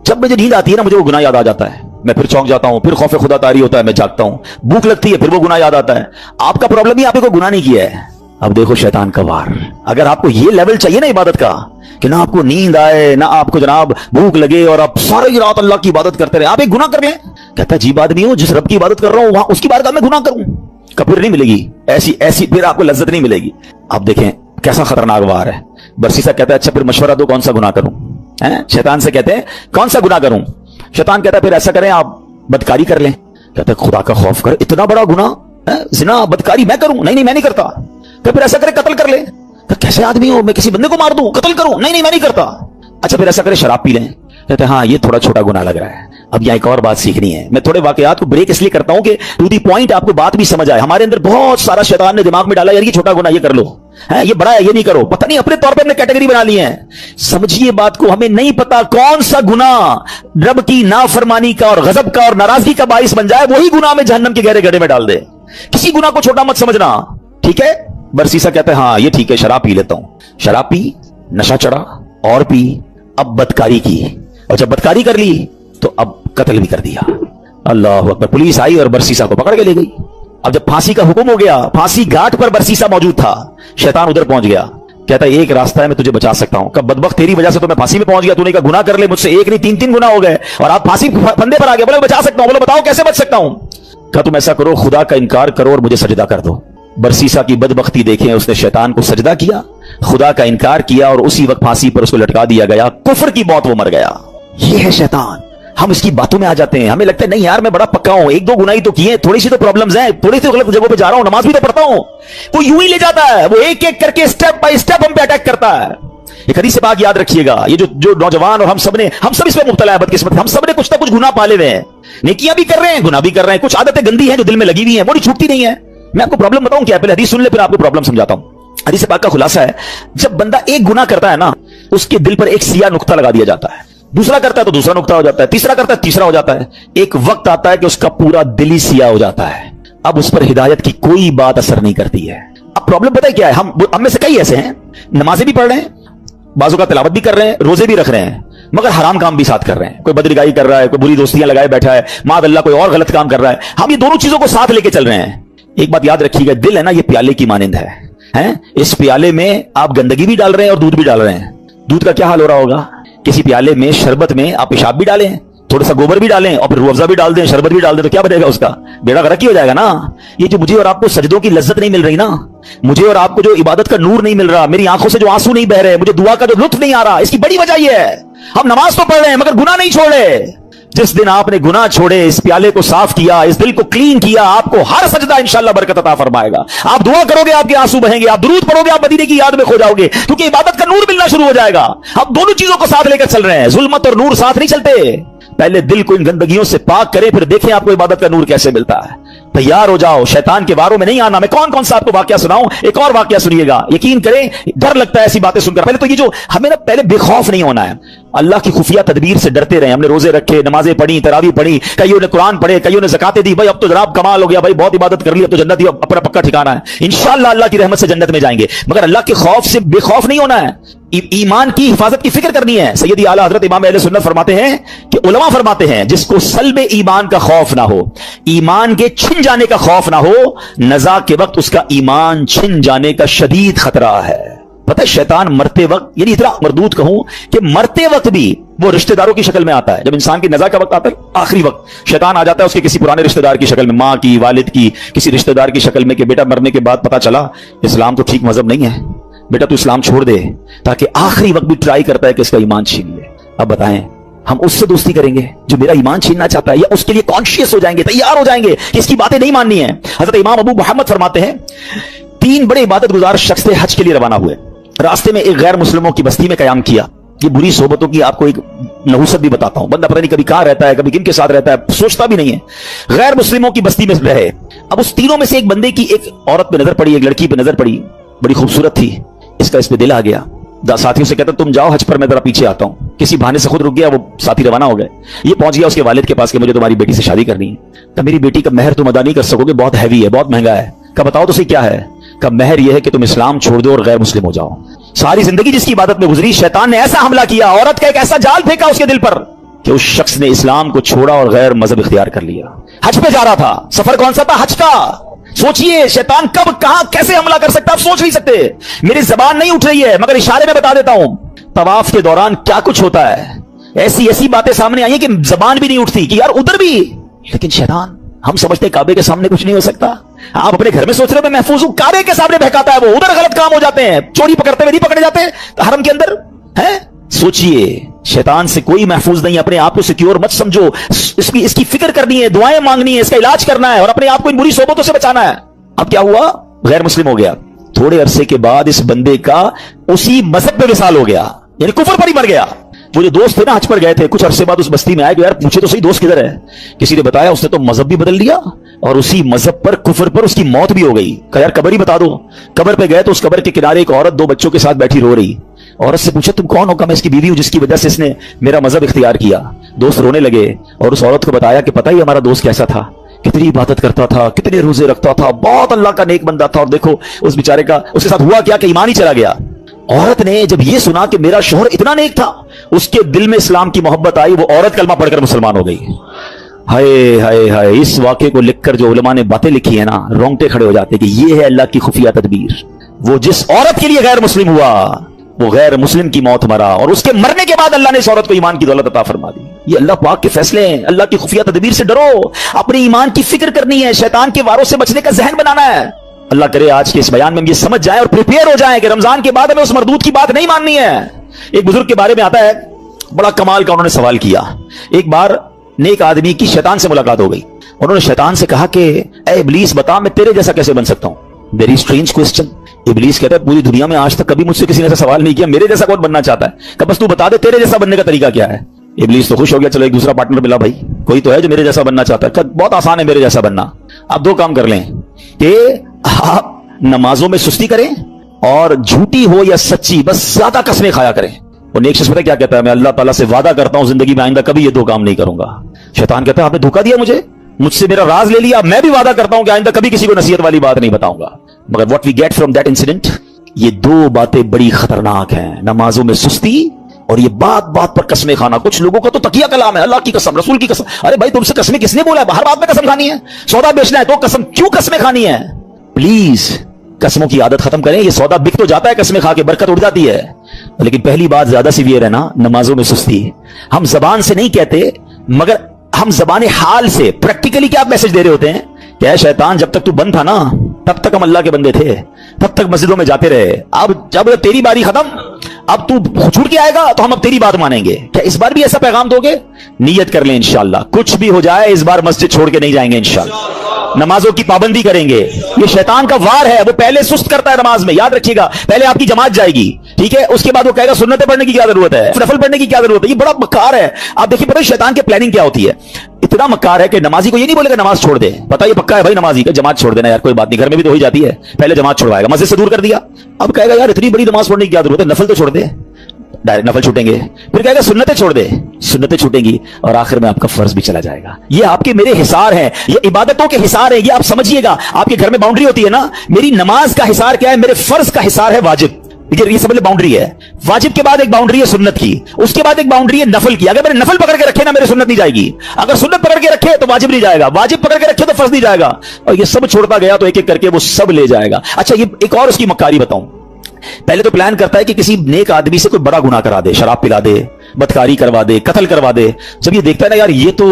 जब मुझे नींद आती है ना, मुझे वो गुनाह याद आ जाता है, मैं फिर चौंक जाता हूं, फिर खौफ खुदा तारी होता है, मैं जागता हूं, भूख लगती है, फिर वो गुनाह याद आता है। आपका प्रॉब्लम ही आपने कोई गुनाह नहीं किया है। अब देखो शैतान का वार, अगर आपको ये लेवल चाहिए ना इबादत का कि ना आपको नींद आए ना आपको जनाब भूख लगे और आप सारी रात अल्लाह की इबादत करते रहे, आप एक गुनाह कर रहे हैं। कहता अजीब आदमी हूं, जिस रब की इबादत कर रहा हूं वहां उसकी बारगाह में गुनाह करूं, कभी नहीं मिलेगी ऐसी फिर आपको लज्जत नहीं मिलेगी। अब देखें कैसा खतरनाक वार है। बरसीसा कहता है अच्छा फिर मशवरा दो, कौन सा गुनाह करूं? शैतान से कहते हैं कौन सा गुनाह करूं? शैतान कहता है फिर ऐसा करें आप बदकारी कर लें। कहता है खुदा का खौफ कर, इतना बड़ा गुनाह जिना बदकारी मैं करूं? नहीं मैं नहीं करता। फिर ऐसा करे कत्ल कर ले। कैसे आदमी हो, मैं किसी बंदे को मार दूं, कत्ल करूं? नहीं मैं नहीं करता। अच्छा फिर ऐसा करे शराब पी लें। कहते हैं हाँ ये थोड़ा छोटा गुनाह लग रहा है। अब यहाँ एक और बात सीखनी है, मैं थोड़े वाकयात को ब्रेक इसलिए करता हूं कि टू दी पॉइंट आपको बात भी समझ आए। हमारे अंदर बहुत सारा शैतान ने दिमाग में डाला यार ये छोटा गुनाह ये कर लो, ये बड़ा है ये नहीं करो, पता नहीं अपने तौर पे हमने कैटेगरी बना ली है। समझिए बात को, हमें नहीं पता कौन सा गुनाह रब की नाफरमानी का और गजब का और नाराजगी का बाइस बन जाए, वही गुनाह में जहन्नम के गहरे गड्ढे में डाल दे। किसी गुनाह को छोटा मत समझना, ठीक है? बरसीसा कहते हैं हाँ ये ठीक है, शराब पी लेता हूं। शराब पी, नशा चढ़ा और पी, अब बदकारी की, और जब बदकारी कर ली तो अब कत्ल भी कर दिया। अल्लाह अकबर। पुलिस आई और बरसीसा को पकड़ के ले गई। अब जब फांसी का हुक्म हो गया, फांसी घाट पर बरसीसा मौजूद था, शैतान उधर पहुंच गया। कहता है एक रास्ता है, मैं तुझे बचा सकता हूं। कब बदबख्त तेरी वजह से तो मैं फांसी में पहुंच गया, तूने कहा गुनाह कर ले मुझसे, एक नहीं 3-3 गुनाह हो गए और आप फांसी फंदे पर आ गए। बोले बचा सकता हूं। बोले बताओ कैसे बच सकता हूं। कहा तुम ऐसा करो, खुदा का इनकार करो और मुझे सजदा कर दो। बरसीसा की बदबख्ती देखें, उसने शैतान को सजदा किया, खुदा का इनकार किया और उसी वक्त फांसी पर उसको लटका दिया गया। कुफ्र की मौत वो मर गया। ये है शैतान। हम इसकी बातों में आ जाते हैं, हमें लगता है नहीं यार मैं बड़ा पक्का हूं, 1-2 गुनाह ही तो किए, थोड़ी सी तो प्रॉब्लम्स हैं, थोड़ी सी गलत जगहों पे जा रहा हूं, नमाज भी तो पढ़ता हूं। वो यूं ही ले जाता है, वो एक एक करके स्टेप बाय स्टेप हम पे अटैक करता है। एक हदीस से बात याद रखिएगा, ये जो नौजवान और हम सब इसमें मुब्तला है, बदकिस्मत हम सब ने कुछ ना कुछ गुनाह पाले हुए हैं, नेकियां भी कर रहे हैं, गुनाह भी कर रहे हैं, कुछ आदतें गंदी हैं जो दिल में लगी हुई हैं, वो नहीं छूटती नहीं है। मैं आपको प्रॉब्लम बताऊं क्या, पहले हदीस सुन ले फिर आपको प्रॉब्लम समझाता हूं। हदीस से बात का खुलासा है, जब बंदा एक गुनाह करता है ना, उसके दिल पर एक सिया नुक्ता लगा दिया जाता है, दूसरा करता है तो दूसरा नुक्ता हो जाता है, तीसरा करता है तीसरा हो जाता है। एक वक्त आता है कि उसका पूरा दिल ही सिया हो जाता है, अब उस पर हिदायत की कोई बात असर नहीं करती है। अब प्रॉब्लम पता है क्या है, हम में से कई ऐसे हैं, नमाजें भी पढ़ रहे हैं, बाजू का तिलावत भी कर रहे हैं, रोजे भी रख रहे हैं, मगर हराम काम भी साथ कर रहे हैं। कोई बदरिगाई कर रहा है, कोई बुरी दोस्तियां लगाए बैठा है, माद अल्लाह कोई और गलत काम कर रहा है। हम ये दोनों चीजों को साथ लेके चल रहे हैं। एक बात याद रखिएगा, दिल है ना, ये प्याले की मानिंद है? इस प्याले में आप गंदगी भी डाल रहे हैं और दूध भी डाल रहे हैं। दूध का क्या हाल हो रहा होगा, किसी प्याले में शरबत में आप पेशाब भी डालें, थोड़ा सा गोबर भी डालें और फिर रूह अफ़ज़ा भी डाल दें, शरबत भी डाल दें, तो क्या बनेगा उसका, बेड़ा गर्क ही हो जाएगा ना। ये जो मुझे और आपको सजदों की लज्जत नहीं मिल रही ना, मुझे और आपको जो इबादत का नूर नहीं मिल रहा, मेरी आंखों से जो आंसू नहीं बह रहे, मुझे दुआ का जो लुत्फ नहीं आ रहा, इसकी बड़ी वजह यह है हम नमाज तो पढ़ रहे हैं मगर गुनाह नहीं छोड़े। जिस दिन आपने गुनाह छोड़े, इस प्याले को साफ किया, इस दिल को क्लीन किया, आपको हर सजदा इंशाअल्लाह बरकत अता फरमाएगा। आप दुआ करोगे, आपके आंसू बहेंगे, आप दुरूद पढ़ोगे, आप मदीने की याद में खो जाओगे, क्योंकि इबादत का नूर मिलना शुरू हो जाएगा। आप दोनों चीजों को साथ लेकर चल रहे हैं, जुल्मत और नूर साथ नहीं चलते। पहले दिल को इन गंदगियों से पाक करें, फिर देखें आपको इबादत का नूर कैसे मिलता है। तैयार हो जाओ, शैतान के वारों में नहीं आना। मैं कौन कौन सा आपको वाकया सुनाऊं, एक और वाकया सुनिएगा, यकीन करें डर लगता है ऐसी बातें सुनकर। पहले तो ये जो हमें ना, पहले बेखौफ नहीं होना है, अल्लाह की खुफिया तदबीर से डरते रहे। हमने रोजे रखे, नमाजें पढ़ी, तरावी पढ़ी, कईयों ने कुरान पढ़े, कईयों ने ज़कातें दी। भाई अब तो जनाब कमाल हो गया, भाई बहुत इबादत कर ली, अब तो जन्नत ही अपना पक्का ठिकाना है, इंशाअल्लाह अल्लाह की रहमत से जन्नत में जाएंगे। मगर अल्लाह के खौफ से बेखौफ नहीं होना है, ईमान की हिफाजत की फिक्र करनी है। सैयदी आला हजरत इमाम अहले सुन्नत फरमाते हैं कि उलमा फरमाते हैं, जिसको सल्बे ईमान का खौफ ना हो, ईमान के छिन जाने का खौफ ना हो, नज़ा के वक्त उसका ईमान छिन जाने का शदीद खतरा है। पता है शैतान मरते वक्त, यानी इतना मरदूद कहूं कि मरते वक्त भी वो रिश्तेदारों की शक्ल में आता है। जब इंसान की नज़ा का वक्त आता है, आखिरी वक्त, शैतान आ जाता है उसके किसी पुराने रिश्तेदार की शक्ल में, माँ की, वालिद की, किसी रिश्तेदार की शक्ल में, कि बेटा मरने के बाद पता चला इस्लाम तो ठीक मजहब नहीं है, बेटा तू इस्लाम छोड़ दे, ताकि आखिरी वक्त भी ट्राई करता है कि इसका ईमान छीन ले। अब बताएं हम उससे दोस्ती करेंगे जो मेरा ईमान छीनना चाहता है, या उसके लिए कॉन्शियस हो जाएंगे, तैयार हो जाएंगे कि इसकी बातें नहीं माननी है। हजरत इमाम अबू मोहम्मद फरमाते हैं, 3 बड़े इबादत गुजार शख्स थे, हज के लिए रवाना हुए, रास्ते में एक गैर मुस्लिमों की बस्ती में कयाम किया। ये बुरी सोबतों की आपको एक नहुसत भी बताता हूं, बंदा पता नहीं कभी कहां रहता है, कभी किन के साथ रहता है, सोचता भी नहीं है। गैर मुस्लिमों की बस्ती में रहे, अब उस तीनों में से एक बंदे की एक औरत पे नजर पड़ी, एक लड़की पे नजर पड़ी, बड़ी खूबसूरत थी, इसका इस पे दिल आ गया। साथियों से कहता तुम जाओ हज पर, मैं जरा पीछे आता हूं। किसी बहाने से खुद रुक गया, वो साथी रवाना हो गए। ये पहुंच गया उसके वालिद के पास कि मुझे तुम्हारी बेटी से शादी करनी है। कहा मेरी बेटी का महर तुम अदा नहीं कर सकोगे, बहुत हैवी है, बहुत महंगा है। कहा बताओ तो सही क्या है। कहा महर यह है कि तुम इस्लाम छोड़ दो और गैर मुस्लिम हो जाओ। सारी जिंदगी जिसकी इबादत में गुजरी, शैतान ने ऐसा हमला किया, औरत का एक ऐसा जाल फेंका उसके दिल पर कि उस शख्स ने इस्लाम को छोड़ा और गैर मजहब इख्तियार कर लिया। हज पे जा रहा था, सफर कौन सा था, हज का। सोचिए शैतान कब कहां कैसे हमला कर सकता है, आप सोच नहीं सकते। मेरी जबान नहीं उठ रही है मगर इशारे में बता देता हूं, तवाफ के दौरान क्या कुछ होता है। ऐसी ऐसी बातें सामने आई है कि जबान भी नहीं उठती कि यार उधर भी, लेकिन शैतान, हम समझते काबे के सामने कुछ नहीं हो सकता। आप अपने घर में सोच रहे हो मैं महफूज हूं, काबे के सामने बहकाता है वो, उधर गलत काम हो जाते हैं, चोरी पकड़ते हुए नहीं पकड़े जाते हरम के अंदर है। सोचिए शैतान से कोई महफूज नहीं, अपने आप को सिक्योर मत समझो, इसकी फिक्र करनी है, दुआएं मांगनी है, इसका इलाज करना है और अपने आप को इन बुरी सोबतों से बचाना है। अब क्या हुआ, गैर मुस्लिम हो गया। थोड़े अरसे के बाद इस बंदे का उसी मजहब पे विसाल हो गया, यानी कुफर पर ही मर गया। वो जो दोस्त थे ना हज पर गए थे, कुछ अरसे बाद उस बस्ती में आए, यार पूछे तो सही दोस्त किधर है। किसी ने बताया उसने तो मजहब भी बदल लिया और उसी मजहब पर, कुफर पर उसकी मौत भी हो गई। कहा यार कब्र ही बता दो। कब्र पे गए तो उस कब्र के किनारे एक औरत 2 बच्चों के साथ बैठी रो रही। औरत से पूछा तुम कौन हो। कहा मैं इसकी बीवी हूं जिसकी वजह से इसने मेरा मजहब इख्तियार किया। दोस्त रोने लगे और उस औरत को बताया कि पता ही हमारा दोस्त कैसा था, कितनी इबादत करता था, कितने रोजे रखता था, बहुत अल्लाह का नेक बंदा था, और देखो उस बेचारे का, उसके साथ हुआ क्या कि ईमान ही चला गया। औरत ने जब ये सुना कि मेरा शोहर इतना नेक था, उसके दिल में इस्लाम की मोहब्बत आई, वो औरत कलमा पढ़कर मुसलमान हो गई। हाय हाय हाय, इस वाक़े को लिखकर जो उलमा ने बातें लिखी है ना, रोंगटे खड़े हो जाते कि ये है अल्लाह की खुफिया तदबीर। وہ جس عورت کے لیے غیر مسلم ہوا وہ غیر مسلم کی موت مرا, اور اس کے مرنے کے بعد اللہ نے اس عورت کو ایمان کی دولت عطا فرما دی. یہ اللہ پاک کے فیصلے ہیں. اللہ کی خفیہ تدبیر سے ڈرو, اپنے ایمان کی فکر کرنی ہے, شیطان کے واروں سے بچنے کا ذہن بنانا ہے. اللہ کرے آج کے اس بیان میں ہم یہ سمجھ جائیں اور پریپیئر ہو جائیں کہ رمضان کے بعد ہمیں اس مردود کی بات نہیں ماننی ہے. ایک بزرگ کے بارے میں آتا ہے, بڑا کمال کا انہوں نے سوال کیا. ایک بار نیک آدمی کی شیطان سے ملاقات ہو گئی. انہوں نے شیطان سے کہا کہ اے ابلیس بتا میں تیرے جیسا کیسے بن سکتا ہوں. Very strange question. ابلیس کہتا ہے پوری دنیا میں آج تک کبھی مجھ سے کسی نے ایسا سوال نہیں کیا, میرے جیسا کون بننا چاہتا ہے, کہ بس تو بتا دے تیرے جیسا بننے کا طریقہ کیا ہے. ابلیس تو خوش ہو گیا, چلو ایک دوسرا پارٹنر ملا, بھائی کوئی تو ہے جو میرے جیسا بننا چاہتا ہے. بہت آسان ہے میرے جیسا بننا. آپ دو کام کر لیں کہ آپ نمازوں میں سستی کریں اور جھوٹی ہو یا سچی بس زیادہ قسمیں کھایا کریں. اور نیک شخص پتہ کیا کہتا ہے, میں اللہ تعالیٰ سے وعدہ کرتا ہوں زندگی میں آئندہ کبھی یہ دو کام نہیں کروں گا. شیطان کہتا ہے آپ نے دھوکہ دیا مجھ سے میرا راز لے لیا. میں بھی وعدہ کرتا ہوں کہ آئندہ کبھی کسی کو نصیحت والی بات نہیں بتاؤں گا. مگر what we get from that incident, یہ دو باتیں بڑی خطرناک ہیں. نمازوں میں سستی اور یہ بات بات پر قسمیں کھانا. کچھ لوگوں کا تو تقیہ کلام ہے, اللہ کی قسم, رسول کی قسم. ارے بھائی تم سے قسمیں کس نے بولا ہے, ہر بات میں قسم کھانی ہے. سودا بیچنا ہے تو قسم, کیوں قسمیں کھانی ہے. پلیز قسموں کی عادت ختم کریں. یہ سودا بک تو جاتا ہے قسمیں کھا کے, برکت اڑ جاتی ہے. لیکن پہلی بات زیادہ سیویئر ہے نا, نمازوں میں سستی. ہم زبان سے نہیں کہتے مگر ہم زبان حال سے پریکٹیکلی کیا میسج دے رہے ہوتے ہیں کہ اے شیطان جب تک تو بند تھا نا تب تک ہم اللہ کے بندے تھے, تب تک مسجدوں میں جاتے رہے. اب جب تیری باری ختم, اب تو چھوٹ کے آئے گا تو ہم اب تیری بات مانیں گے. کیا اس بار بھی ایسا پیغام دو گے؟ نیت کر لیں انشاءاللہ کچھ بھی ہو جائے اس بار مسجد چھوڑ کے نہیں جائیں گے انشاءاللہ. نمازوں کی پابندی کریں گے. یہ شیطان کا وار ہے, وہ پہلے سست کرتا ہے نماز میں, یاد رکھیے گا. پہلے آپ کی جماعت جائے گی, ٹھیک ہے, اس کے بعد وہ کہے گا سنتیں پڑھنے کی کیا ضرورت ہے, نفل پڑھنے کی کیا ضرورت ہے. یہ بڑا مکار ہے. آپ دیکھیے پتہ ہے شیطان کے پلاننگ کیا ہوتی ہے. اتنا مکار ہے کہ نمازی کو یہ نہیں بولے گا نماز چھوڑ دے, پتہ یہ پکا ہے بھائی نمازی کا, جماعت چھوڑ دینا یار کوئی بات نہیں, گھر میں بھی تو ہو ہی جاتی ہے. پہلے جماعت چھوڑوائے گا, مسجد سے دور کر دیا. اب کہے گا یار اتنی بڑی نماز پڑھنے کی کیا ضرورت ہے, نفل تو چھوڑ دے. ڈائریکٹ نفل چھوٹیں گے. پھر کہے گا سنتیں چھوڑ دے, سنتیں چھوٹیں گی, اور آخر میں آپ کا فرض بھی چلا جائے گا. یہ آپ کے میرے حصار ہیں, یہ عبادتوں کے حصار ہیں. یہ آپ سمجھیے گا. آپ کے گھر میں باؤنڈری ہوتی ہے نا, میری نماز کا حصار کیا ہے, میرے فرض کا حصار ہے واجب. یہ سمجھ لے باؤنڈری ہے. واجب کے بعد ایک باؤنڈری ہے سنت کی, اس کے بعد ایک باؤنڈری ہے نفل کی. اگر میں نے نفل پکڑ کے رکھے نا میرے سنت نہیں جائے گی, اگر سنت پکڑ کے رکھے تو واجب نہیں جائے گا, واجب پکڑ کے رکھے تو فرض نہیں جائے گا, اور یہ سب چھوڑتا گیا تو ایک ایک کر کے وہ سب لے جائے گا. اچھا یہ ایک اور اس کی مکاری بتاؤں. پہلے تو پلان کرتا ہے کہ کسی نیک آدمی سے کوئی بڑا گناہ کرا دے, شراب پلا دے, بدکاری کروا دے, قتل کروا دے. جب یہ دیکھتا ہے نا یار یہ تو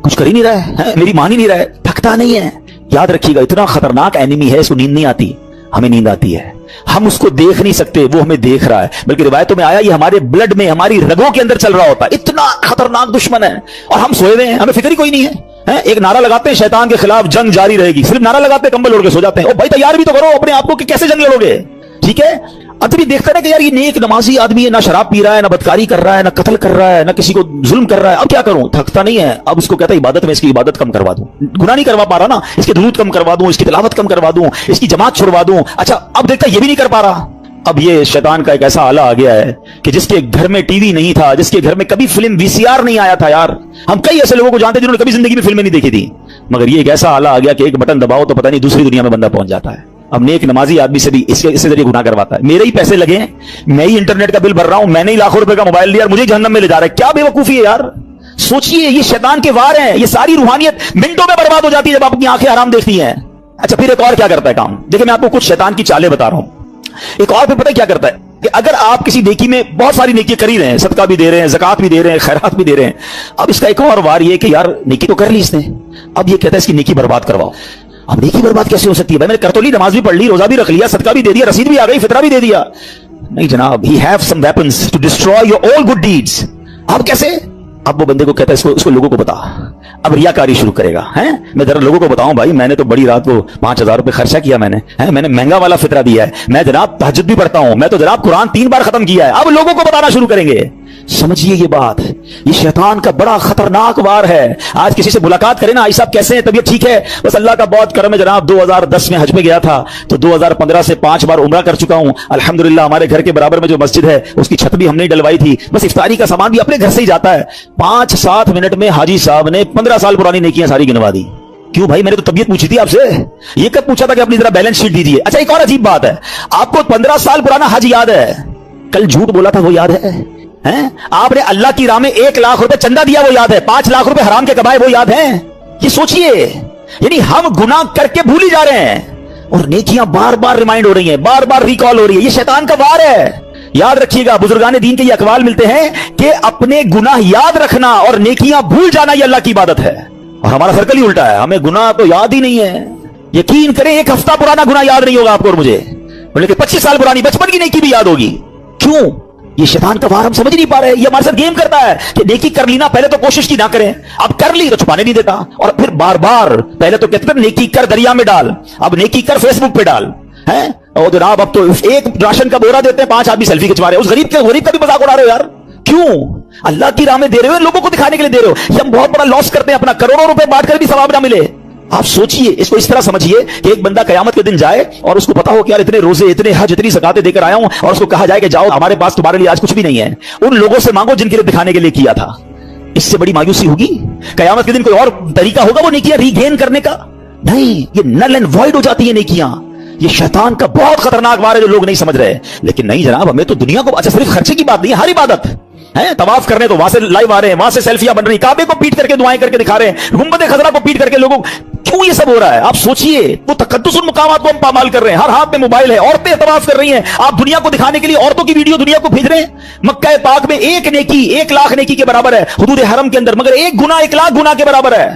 کچھ کر ہی نہیں رہا ہے, میری مان ہی نہیں رہا ہے, تھکتا نہیں ہے. یاد رکھیے گا اتنا خطرناک اینیمی ہے, اس کو نیند نہیں آتی, ہمیں نیند آتی ہے. ہم اس کو دیکھ نہیں سکتے, وہ ہمیں دیکھ رہا ہے. بلکہ روایتوں میں آیا یہ ہمارے بلڈ میں, ہماری رگوں کے اندر چل رہا ہوتا ہے. اتنا خطرناک دشمن ہے, اور ہم سوئے ہوئے ہیں, ہمیں فکر ہی کوئی نہیں ہے. ایک نعرہ لگاتے ہیں شیطان کے خلاف جنگ جاری رہے گی, صرف نعرہ لگاتے کمبل اوڑھ کے سو جاتے ہیں. او بھائی تیار بھی تو کرو اپنے آپ کو کہ کیسے جنگ لڑو گے, ٹھیک ہے. اب بھی دیکھتا ہے کہ یار یہ نیک نمازی آدمی ہے, نہ شراب پی رہا ہے, نہ بدکاری کر رہا ہے, نہ قتل کر رہا ہے, نہ کسی کو ظلم کر رہا ہے. اب کیا کروں, تھکتا نہیں ہے. اب اس کو کہتا ہے عبادت میں اس کی عبادت کم کروا دوں, گناہ نہیں کروا پا رہا نا, اس کے درود کم کروا دوں, اس کی تلاوت کم کروا دوں, اس کی جماعت چھڑوا دوں. اچھا اب دیکھتا ہے یہ بھی نہیں کر پا رہا. اب یہ شیطان کا ایک ایسا آلہ آ گیا ہے کہ جس کے گھر میں ٹی وی نہیں تھا, جس کے گھر میں کبھی فلم VCR نہیں آیا تھا. یار ہم کئی ایسے لوگوں کو جانتے ہیں جنہوں نے کبھی زندگی میں فلمیں نہیں دیکھی تھی, مگر یہ ایک ایسا آلہ آ گیا کہ ایک بٹن دباؤ تو پتہ نہیں دوسری دنیا میں بندہ پہنچ جاتا ہے. اب نیک نمازی آدمی سے بھی اس کے ذریعے گناہ کرواتا ہے. میرے ہی پیسے لگے ہیں, میں ہی انٹرنیٹ کا بل بھر رہا ہوں, میں نے ہی لاکھوں روپے کا موبائل لیا, مجھے جہنم میں لے جا رہا ہے. کیا بے وقوفی ہے یار. سوچئے یہ شیطان کے وار ہیں. یہ ساری روحانیت منٹوں میں برباد ہو جاتی ہے جب آپ اپنی آنکھیں حرام دیکھتی ہیں. اچھا پھر ایک اور کیا کرتا ہے کام, دیکھیں میں آپ کو کچھ شیطان کی چالیں بتا رہا ہوں. ایک اور پھر پتہ کیا کرتا ہے کہ اگر آپ کسی نیکی میں بہت ساری نیکی کر ہی رہے ہیں, صدقہ بھی دے رہے ہیں, زکات بھی دے رہے ہیں, خیرات بھی دے رہے ہیں, اب اس کا ایک اور وار یہ کہ یار نیکی تو کر لی اس نے, اب یہ کہتا ہے اس کی نیکی برباد کرواؤ. اب نیکی برباد کیسے ہو سکتی ہے بھائی, میں نے کر تو لی, نماز بھی پڑھ لی, روزہ بھی رکھ لیا, صدقہ بھی دے دیا, رسید بھی آ گئی, فطرہ بھی دے دیا. نہیں جناب, he have some weapons to destroy your all good deeds. اب کیسے, اب وہ بندے کو کہتا ہے اس کو لوگوں کو بتا. اب ریاکاری شروع کرے گا. میں ذرا لوگوں کو بتاؤں بھائی میں نے تو بڑی رات کو 5,000 روپے خرچہ کیا, میں نے مہنگا والا فطرہ دیا ہے, میں جناب تہجد بھی پڑھتا ہوں, میں تو جناب قرآن 3 بار ختم کیا ہے. اب لوگوں کو بتانا شروع کریں گے. سمجھیے یہ بات, یہ شیطان کا بڑا خطرناک وار ہے. آج کسی سے ملاقات کرے نا, آئی صاحب کیسے ہیں, طبیعت ٹھیک ہے, بس اللہ کا بہت کرم ہے جناب, 2010 میں حج پہ گیا تھا تو 2015 سے 5 بار عمرہ کر چکا ہوں الحمدللہ. ہمارے گھر کے برابر میں جو مسجد ہے اس کی چھت بھی ہم نے ڈلوائی تھی, بس افطاری کا سامان بھی اپنے گھر سے ہی جاتا ہے. 5-7 منٹ میں حاجی صاحب نے 15 سال پرانی نیکیاں ساری گنوا دی. کیوں بھائی, میں نے تو طبیعت پوچھی تھی آپ سے, یہ کب پوچھا تھا کہ اپنی ذرا بیلنس شیٹ دیجیے. اچھا ایک اور عجیب بات ہے, آپ کو 15 سال پرانا حج یاد ہے, کل جھوٹ بولا تھا وہ یاد ہے, آپ نے اللہ کی راہ میں 1 لاکھ روپے چندہ دیا وہ یاد ہے, 5 لاکھ روپے حرام کے کمائے وہ یاد ہیں. یہ سوچئے, یعنی ہم گناہ کر کے بھول ہی جا رہے ہیں. और नेकियां बार बार रिमाइंड हो रही हैं, बार बार रिकॉल हो रही है। ये शैतान का वार है। याद रखिएगा, बुजुर्गान दीन के ये अकवाल मिलते हैं कि अपने गुनाह याद रखना और नेकियां भूल जाना ये अल्लाह की इबादत है। और हमारा सर्कल ही उल्टा है, हमें गुनाह तो याद ही नहीं है। यकीन करें, एक हफ्ता पुराना गुनाह याद नहीं होगा आपको और मुझे, लेकिन 25 साल पुरानी बचपन की नेकी भी याद होगी। क्यों? ये शैतान का वार हम समझ नहीं पा रहे। ये हमारे साथ गेम करता है कि नेकी कर ली ना, पहले तो कोशिश की ना करें, अब कर ली तो छुपाने नहीं देता, और फिर बार बार पहले तो कहते थे नेकी कर दरिया में डाल, अब नेकी कर फेसबुक पे डाल है। और जनाब अब तो एक राशन का बोरा देते हैं, 5 आदमी सेल्फी खिंचवा रहे हैं, उस गरीब का भी मजाक उड़ा रहे हो यार। क्यों? अल्लाह की राह में दे रहे हो, लोगों को दिखाने के लिए दे रहे हो। ये हम बहुत बड़ा लॉस करते हैं अपना, करोड़ों रुपए बांटकर भी सवाब ना मिले। आप सोचिए, इसको इस तरह समझिए कि एक बंदा कयामत के दिन जाए और उसको पता हो कि यार इतने रोजे, इतने हज, इतनी ज़कातें देकर आया हूं, और उसको कहा जाए कि जाओ हमारे पास तुम्हारे लिए आज कुछ भी नहीं है, उन लोगों से मांगो जिनके लिए दिखाने के लिए किया था। इससे बड़ी मायूसी होगी? कयामत के दिन कोई और तरीका होगा वो नेकियां रीगेन करने का? नहीं, ये नल एंड वॉइड हो जाती है नेकियां। ये शैतान का बहुत खतरनाक वार है जो लोग नहीं समझ रहे। लेकिन नहीं जनाब, हमें तो दुनिया को, अच्छा सिर्फ खर्चे की बात नहीं है, हर इबादत है। तवाफ करने तो वहां से लाइव आ रहे हैं, वहां से सेल्फियां बन रही, काबे को पीट करके दुआएं करके दिखा रहे हैं, गुंबद खजरा को पीट करके लोगों। क्यों ये सब हो रहा है? आप सोचिए, वो तकद्दुस उन मुकामात को हम पामाल कर रहे हैं। हर हाथ में मोबाइल है, औरतें तवाफ कर रही हैं, आप दुनिया को दिखाने के लिए औरतों की वीडियो दुनिया को भेज रहे हैं। मक्का पाक में एक नेकी 1 लाख नेकी के बराबर है हुदूद हरम के अंदर, मगर एक गुना 1 लाख गुना के बराबर है।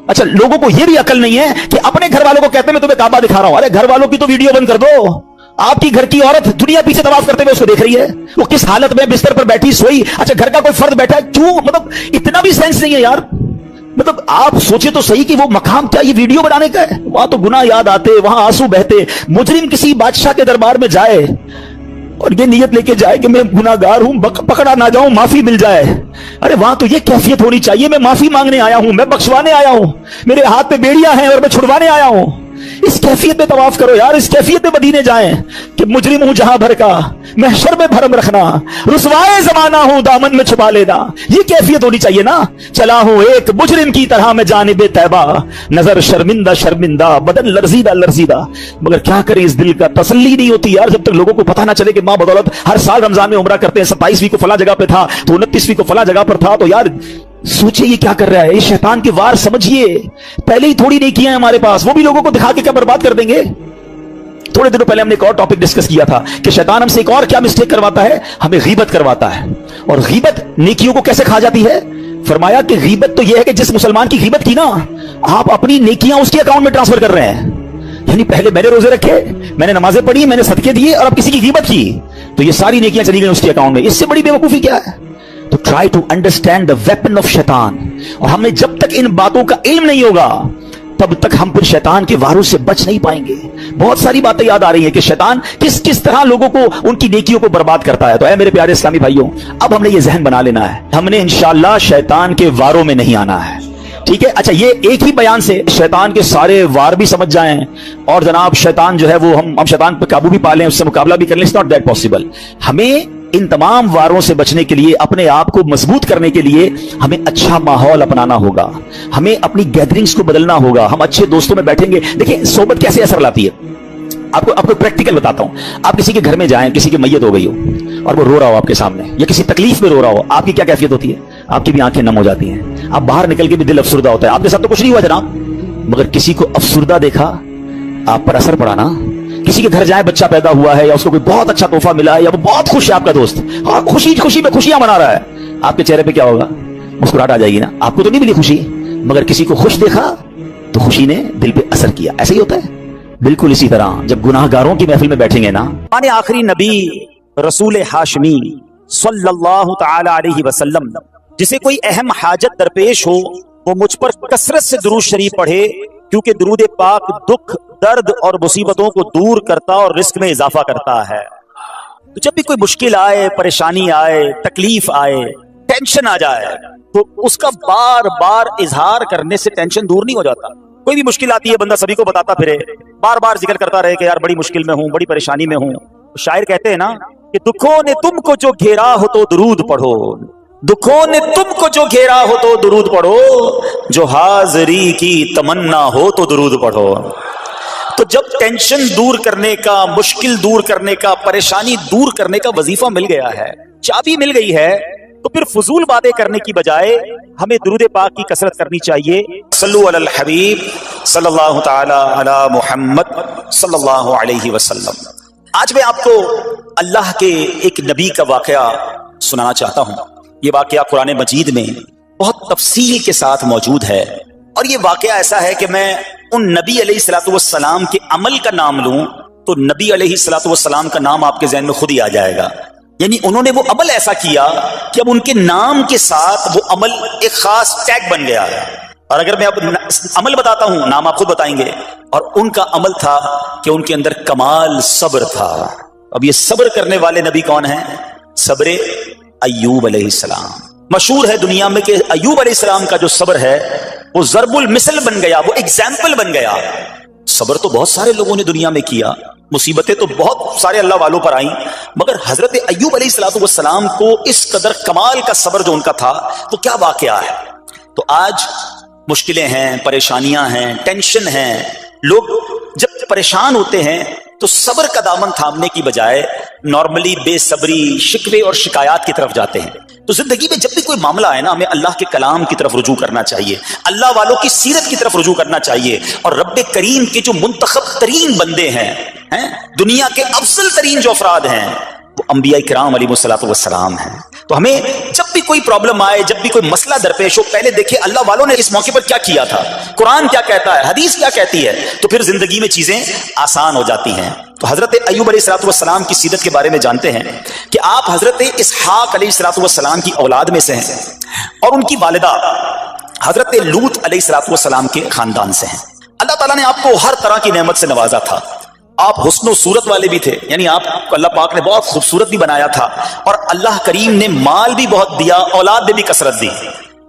अच्छा, लोगों को यह भी अकल नहीं है कि अपने घर वालों को कहते हैं मैं तुम्हें काबा दिखा रहा हूं। अरे घर वालों की तो वीडियो बंद कर दो। आपकी घर की औरत दुनिया पीछे तवाफ करते हुए उसको देख रही है, वो किस हालत में बिस्तर पर बैठी सोई। अच्छा, घर का कोई फर्द बैठा है, क्यों? मतलब इतना भी सेंस नहीं है यार। मतलब आप सोचे तो सही कि वो मकाम क्या ये वीडियो बनाने का है? वहां तो गुनाह याद आते, वहां आंसू बहते। मुजरिम किसी बादशाह के दरबार में जाए और ये नियत लेके जाए कि मैं गुनाहगार हूं, पकड़ा ना जाऊं, माफी मिल जाए। अरे वहां तो ये कैफियत होनी चाहिए, मैं माफी मांगने आया हूं, मैं बख्शवाने आया हूं, मेरे हाथ में बेड़ियां हैं और मैं छुड़वाने आया हूं। इस कैफियत में तवाफ करो यार, इस कैफियत में मदीने जाएं कि मुजरिम हूं जहां भर का, महशर में भरम रखना, रुसवाए जमाना हूं दामन में छुपा लेना। ये कैफियत होनी चाहिए ना। चला हूं एक मुजरिम की तरह मैं जानिबे तैबा, नजर शर्मिंदा शर्मिंदा, बदन लर्जीदा लर्जीदा। मगर क्या करें, इस दिल का तसल्ली नहीं होती यार, जब तक लोगों को पता ना चले कि मां बदौलत हर साल रमजान में उम्रा करते हैं, 27वीं को फला जगह पे था तो 29वीं को फला जगह पर था। तो यार सोचिए ये क्या कर रहा है, ये शैतान के वार समझिए। पहले ही थोड़ी नेकियां हैं हमारे पास, वो भी लोगों को दिखा के क्या बर्बाद कर देंगे। थोड़े दिनों पहले हमने एक और टॉपिक डिस्कस किया था कि शैतान हमसे एक और क्या मिस्टेक करवाता है, हमें गीबत करवाता है। और गीबत नेकियों को कैसे खा जाती है? फरमाया कि गीबत तो यह है कि जिस मुसलमान की गीबत की ना, आप अपनी नेकियां उसके अकाउंट में ट्रांसफर कर रहे हैं। यानी पहले मैंने रोजे रखे, मैंने नमाजें पढ़ी, मैंने सदके दिए, और अब किसी की गीबत की तो ये सारी नेकियां चली गई उसके अकाउंट में। इससे बड़ी बेवकूफी क्या है? तो try to understand the weapon of शैतान। और हमें जब तक इन बातों का इल्म नहीं होगा तब तक हम फिर शैतान के वारों से बच नहीं पाएंगे। बहुत सारी बातें याद आ रही हैं कि शैतान किस किस तरह लोगों को, उनकी नेकियों को बर्बाद करता है। तो ऐ मेरे प्यारे इस्लामी भाइयों, अब हमने ये जहन बना लेना है, हमने इंशाअल्लाह शैतान के वारों में नहीं आना है। ठीक है? अच्छा, ये एक ही बयान से शैतान के सारे वार भी समझ जाएं और जनाब शैतान जो है वो हम शैतान पर काबू भी पा लें, उससे मुकाबला भी कर लें, इट्स नॉट दैट पॉसिबल। हमें इन तमाम वारों से बचने के लिए, अपने आप को मजबूत करने के लिए हमें अच्छा माहौल अपनाना होगा, हमें अपनी गैदरिंग्स को बदलना होगा। हम अच्छे दोस्तों में बैठेंगे। देखिए सोबत कैसे असर लाती है, आपको प्रैक्टिकल बताता हूं। आप किसी के घर में जाएं, किसी की मैयत हो गई हो और वो रो रहा हो आपके सामने, या किसी तकलीफ में रो रहा हो, आपकी क्या कैफियत होती है? आपकी भी आंखें नम हो जाती हैं, आप बाहर निकल के भी दिल अफसुर्दा होता है। आपके साथ तो कुछ नहीं हुआ जनाब, मगर किसी को अफसुर्दा देखा, आप पर असर पड़ा ना। किसी के घर जाए, बच्चा पैदा हुआ है या उसको कोई बहुत अच्छा तोहफा मिला है, या वो बहुत खुश है आपका दोस्त, और खुशी खुशी में खुशियां मना रहा है, आपके चेहरे पे क्या होगा? मुस्कुराहट आ जाएगी ना। आपको तो नहीं मिली खुशी, मगर किसी को खुश देखा तो खुशी ने दिल पे असर किया। ऐसे ही होता है। बिल्कुल इसी तरह जब गुनाहगारों की महफिल में बैठेंगे ना, माने आखिरी नबी रसूल हाशमी सल्लल्लाहु तआला अलैहि वसल्लम, जिसे कोई अहम हाजत दरपेश हो, वो मुझ पर कसरत से दुरूद शरीफ पढ़े, क्योंकि दुरूद पाक दुख, दर्द और मुसीबतों को दूर करता और रिस्क में इजाफा करता है। तो जब भी कोई मुश्किल आए, परेशानी आए, तकलीफ आए, टेंशन आ जाए, तो उसका बार बार इजहार करने से टेंशन दूर नहीं हो जाता। कोई भी मुश्किल आती है, बंदा सभी को बताता फिरे, बार बार जिक्र करता रहे कि यार बड़ी मुश्किल में हूं, बड़ी परेशानी में हूं। शायर कहते हैं ना कि दुखों ने तुमको जो घेरा हो तो दुरूद पढ़ो, दुखों ने तुमको जो घेरा हो तो दुरूद पढ़ो, जो हाजिरी की तमन्ना हो तो दुरूद पढ़ो। तो जब टेंशन दूर करने का, मुश्किल दूर करने का, परेशानी दूर करने का वजीफा मिल गया है, चाबी मिल गई है, तो फिर फजूल बातें करने की बजाय हमें दुरूद पाक की कसरत करनी चाहिए। सल्लु अलल हबीब सल्लल्लाहु तआला अला मुहम्मद सल्लल्लाहु अलैहि वसल्लम। आज मैं आपको अल्लाह के एक नबी का वाकया सुनाना चाहता हूं। ये वाकया कुरान मजीद में बहुत तफसील के साथ मौजूद है और ये वाकया ऐसा है कि मैं उन नबी अलैहिस्सलातु वस्सलाम के अमल का नाम लूं तो नबी अलैहिस्सलातु वस्सलाम का नाम आपके ज़हन में खुद ही आ जाएगा। यानी उन्होंने वो अमल ऐसा किया कि अब उनके नाम के साथ वो अमल एक खास टैग बन गया है। और अगर मैं अब अमल बताता हूं, नाम आप खुद बताएंगे। और उनका अमल था कि उनके अंदर कमाल सब्र था। अब ये सब्र करने वाले नबी कौन है? सब्र अय्यूब अलैहिस्सलाम। मशहूर है दुनिया में कि अय्यूब अलैहिस्सलाम का जो सब्र है वो ज़रबुल मिसल बन गया, वो एग्जाम्पल बन गया। सब्र तो बहुत सारे लोगों ने दुनिया में किया, मुसीबतें तो बहुत सारे अल्लाह वालों पर आई, मगर हजरत अय्यूब अलैहिस्सलातु वस्सलाम को इस कदर कमाल का सब्र जो उनका था, तो क्या वाकया है। तो आज मुश्किलें हैं, परेशानियां हैं, टेंशन है, लोग जब परेशान होते हैं तो सब्र का दामन थामने की बजाय नॉर्मली बेसब्री, शिकवे और शिकायत की तरफ जाते हैं। तो जिंदगी में जब भी कोई मामला है ना, हमें अल्लाह के कलाम की तरफ रुजू करना चाहिए, अल्लाह वालों की सीरत की तरफ रुजू करना चाहिए। और रब्बे करीम के जो मुंतखब तरीन बंदे हैं, दुनिया के अफजल तरीन जो अफराद हैं, वो अंबिया किराम अलैहिमुस्सलातु वस्सलाम हैं। तो हमें जब भी कोई प्रॉब्लम आए, जब भी कोई मसला दरपेश हो, पहले देखें अल्लाह वालों ने इस मौके पर क्या किया था, कुरान क्या कहता है, हदीस क्या कहती है, तो फिर जिंदगी में चीजें आसान हो जाती हैं। तो हजरत अय्यूब अलैहिस्सलातु वस्सलाम की सीरत के बारे में जानते हैं कि आप हजरत इसहाक अलैहिस्सलातु वस्सलाम की औलाद में से हैं और उनकी वालिदा हजरत लूत अलैहिस्सलातु वस्सलाम के खानदान से हैं। अल्लाह ताला ने आपको हर तरह की नेमत से नवाजा था। आप हुस्न सूरत वाले भी थे, यानी आप अल्लाह पाक ने बहुत खूबसूरत भी बनाया था, और अल्लाह करीम ने माल भी बहुत दिया, औलाद में भी कसरत दी।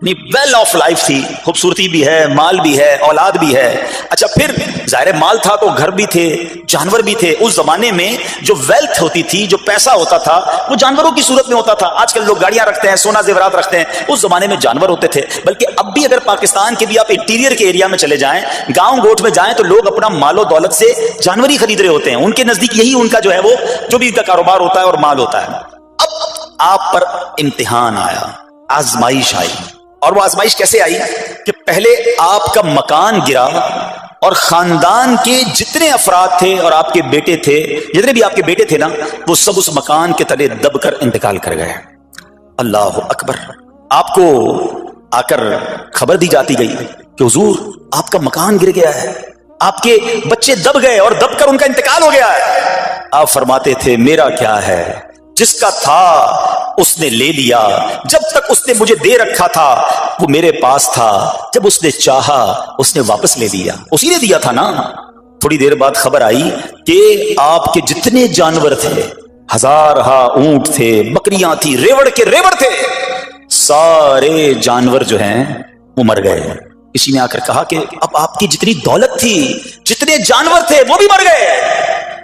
वेल ऑफ लाइफ थी, खूबसूरती भी है, माल भी है, औलाद भी है। अच्छा, फिर जाहिर माल था तो घर भी थे, जानवर भी थे। उस जमाने में जो वेल्थ होती थी, जो पैसा होता था, वो जानवरों की सूरत में होता था। आजकल लोग गाड़ियां रखते हैं, सोना जेवरात रखते हैं, उस जमाने में जानवर होते थे। बल्कि अब भी अगर पाकिस्तान के भी आप इंटीरियर के एरिया में चले जाएं, गांव गोठ में जाएं, तो लोग अपना मालो दौलत से जानवर ही खरीद रहे होते हैं। उनके नजदीक यही उनका जो है वो जो भी उनका कारोबार होता है और माल होता है। अब आप पर इम्तिहान आया, आजमाइश आई। और वो आजमाइश कैसे आई कि पहले आपका मकान गिरा और खानदान के जितने अफराद थे और आपके बेटे थे, जितने भी आपके बेटे थे ना, वो सब उस मकान के तले दबकर इंतकाल कर गए। अल्लाह अकबर। आपको आकर खबर दी जाती गई कि हुजूर आपका मकान गिर गया है, आपके बच्चे दब गए और दबकर उनका इंतकाल हो गया है। आप फरमाते थे मेरा क्या है, जिसका था उसने ले लिया। जब तक उसने मुझे दे रखा था वो मेरे पास था, जब उसने चाहा उसने वापस ले लिया। उसी ने दिया था ना। थोड़ी देर बाद खबर आई कि आपके जितने जानवर थे, हजार ऊंट थे, बकरियां थी, रेवड़ के रेवड़ थे, सारे जानवर जो हैं वो मर गए। इसी ने आकर कहा कि अब आपकी जितनी दौलत थी, जितने जानवर थे, वो भी मर गए।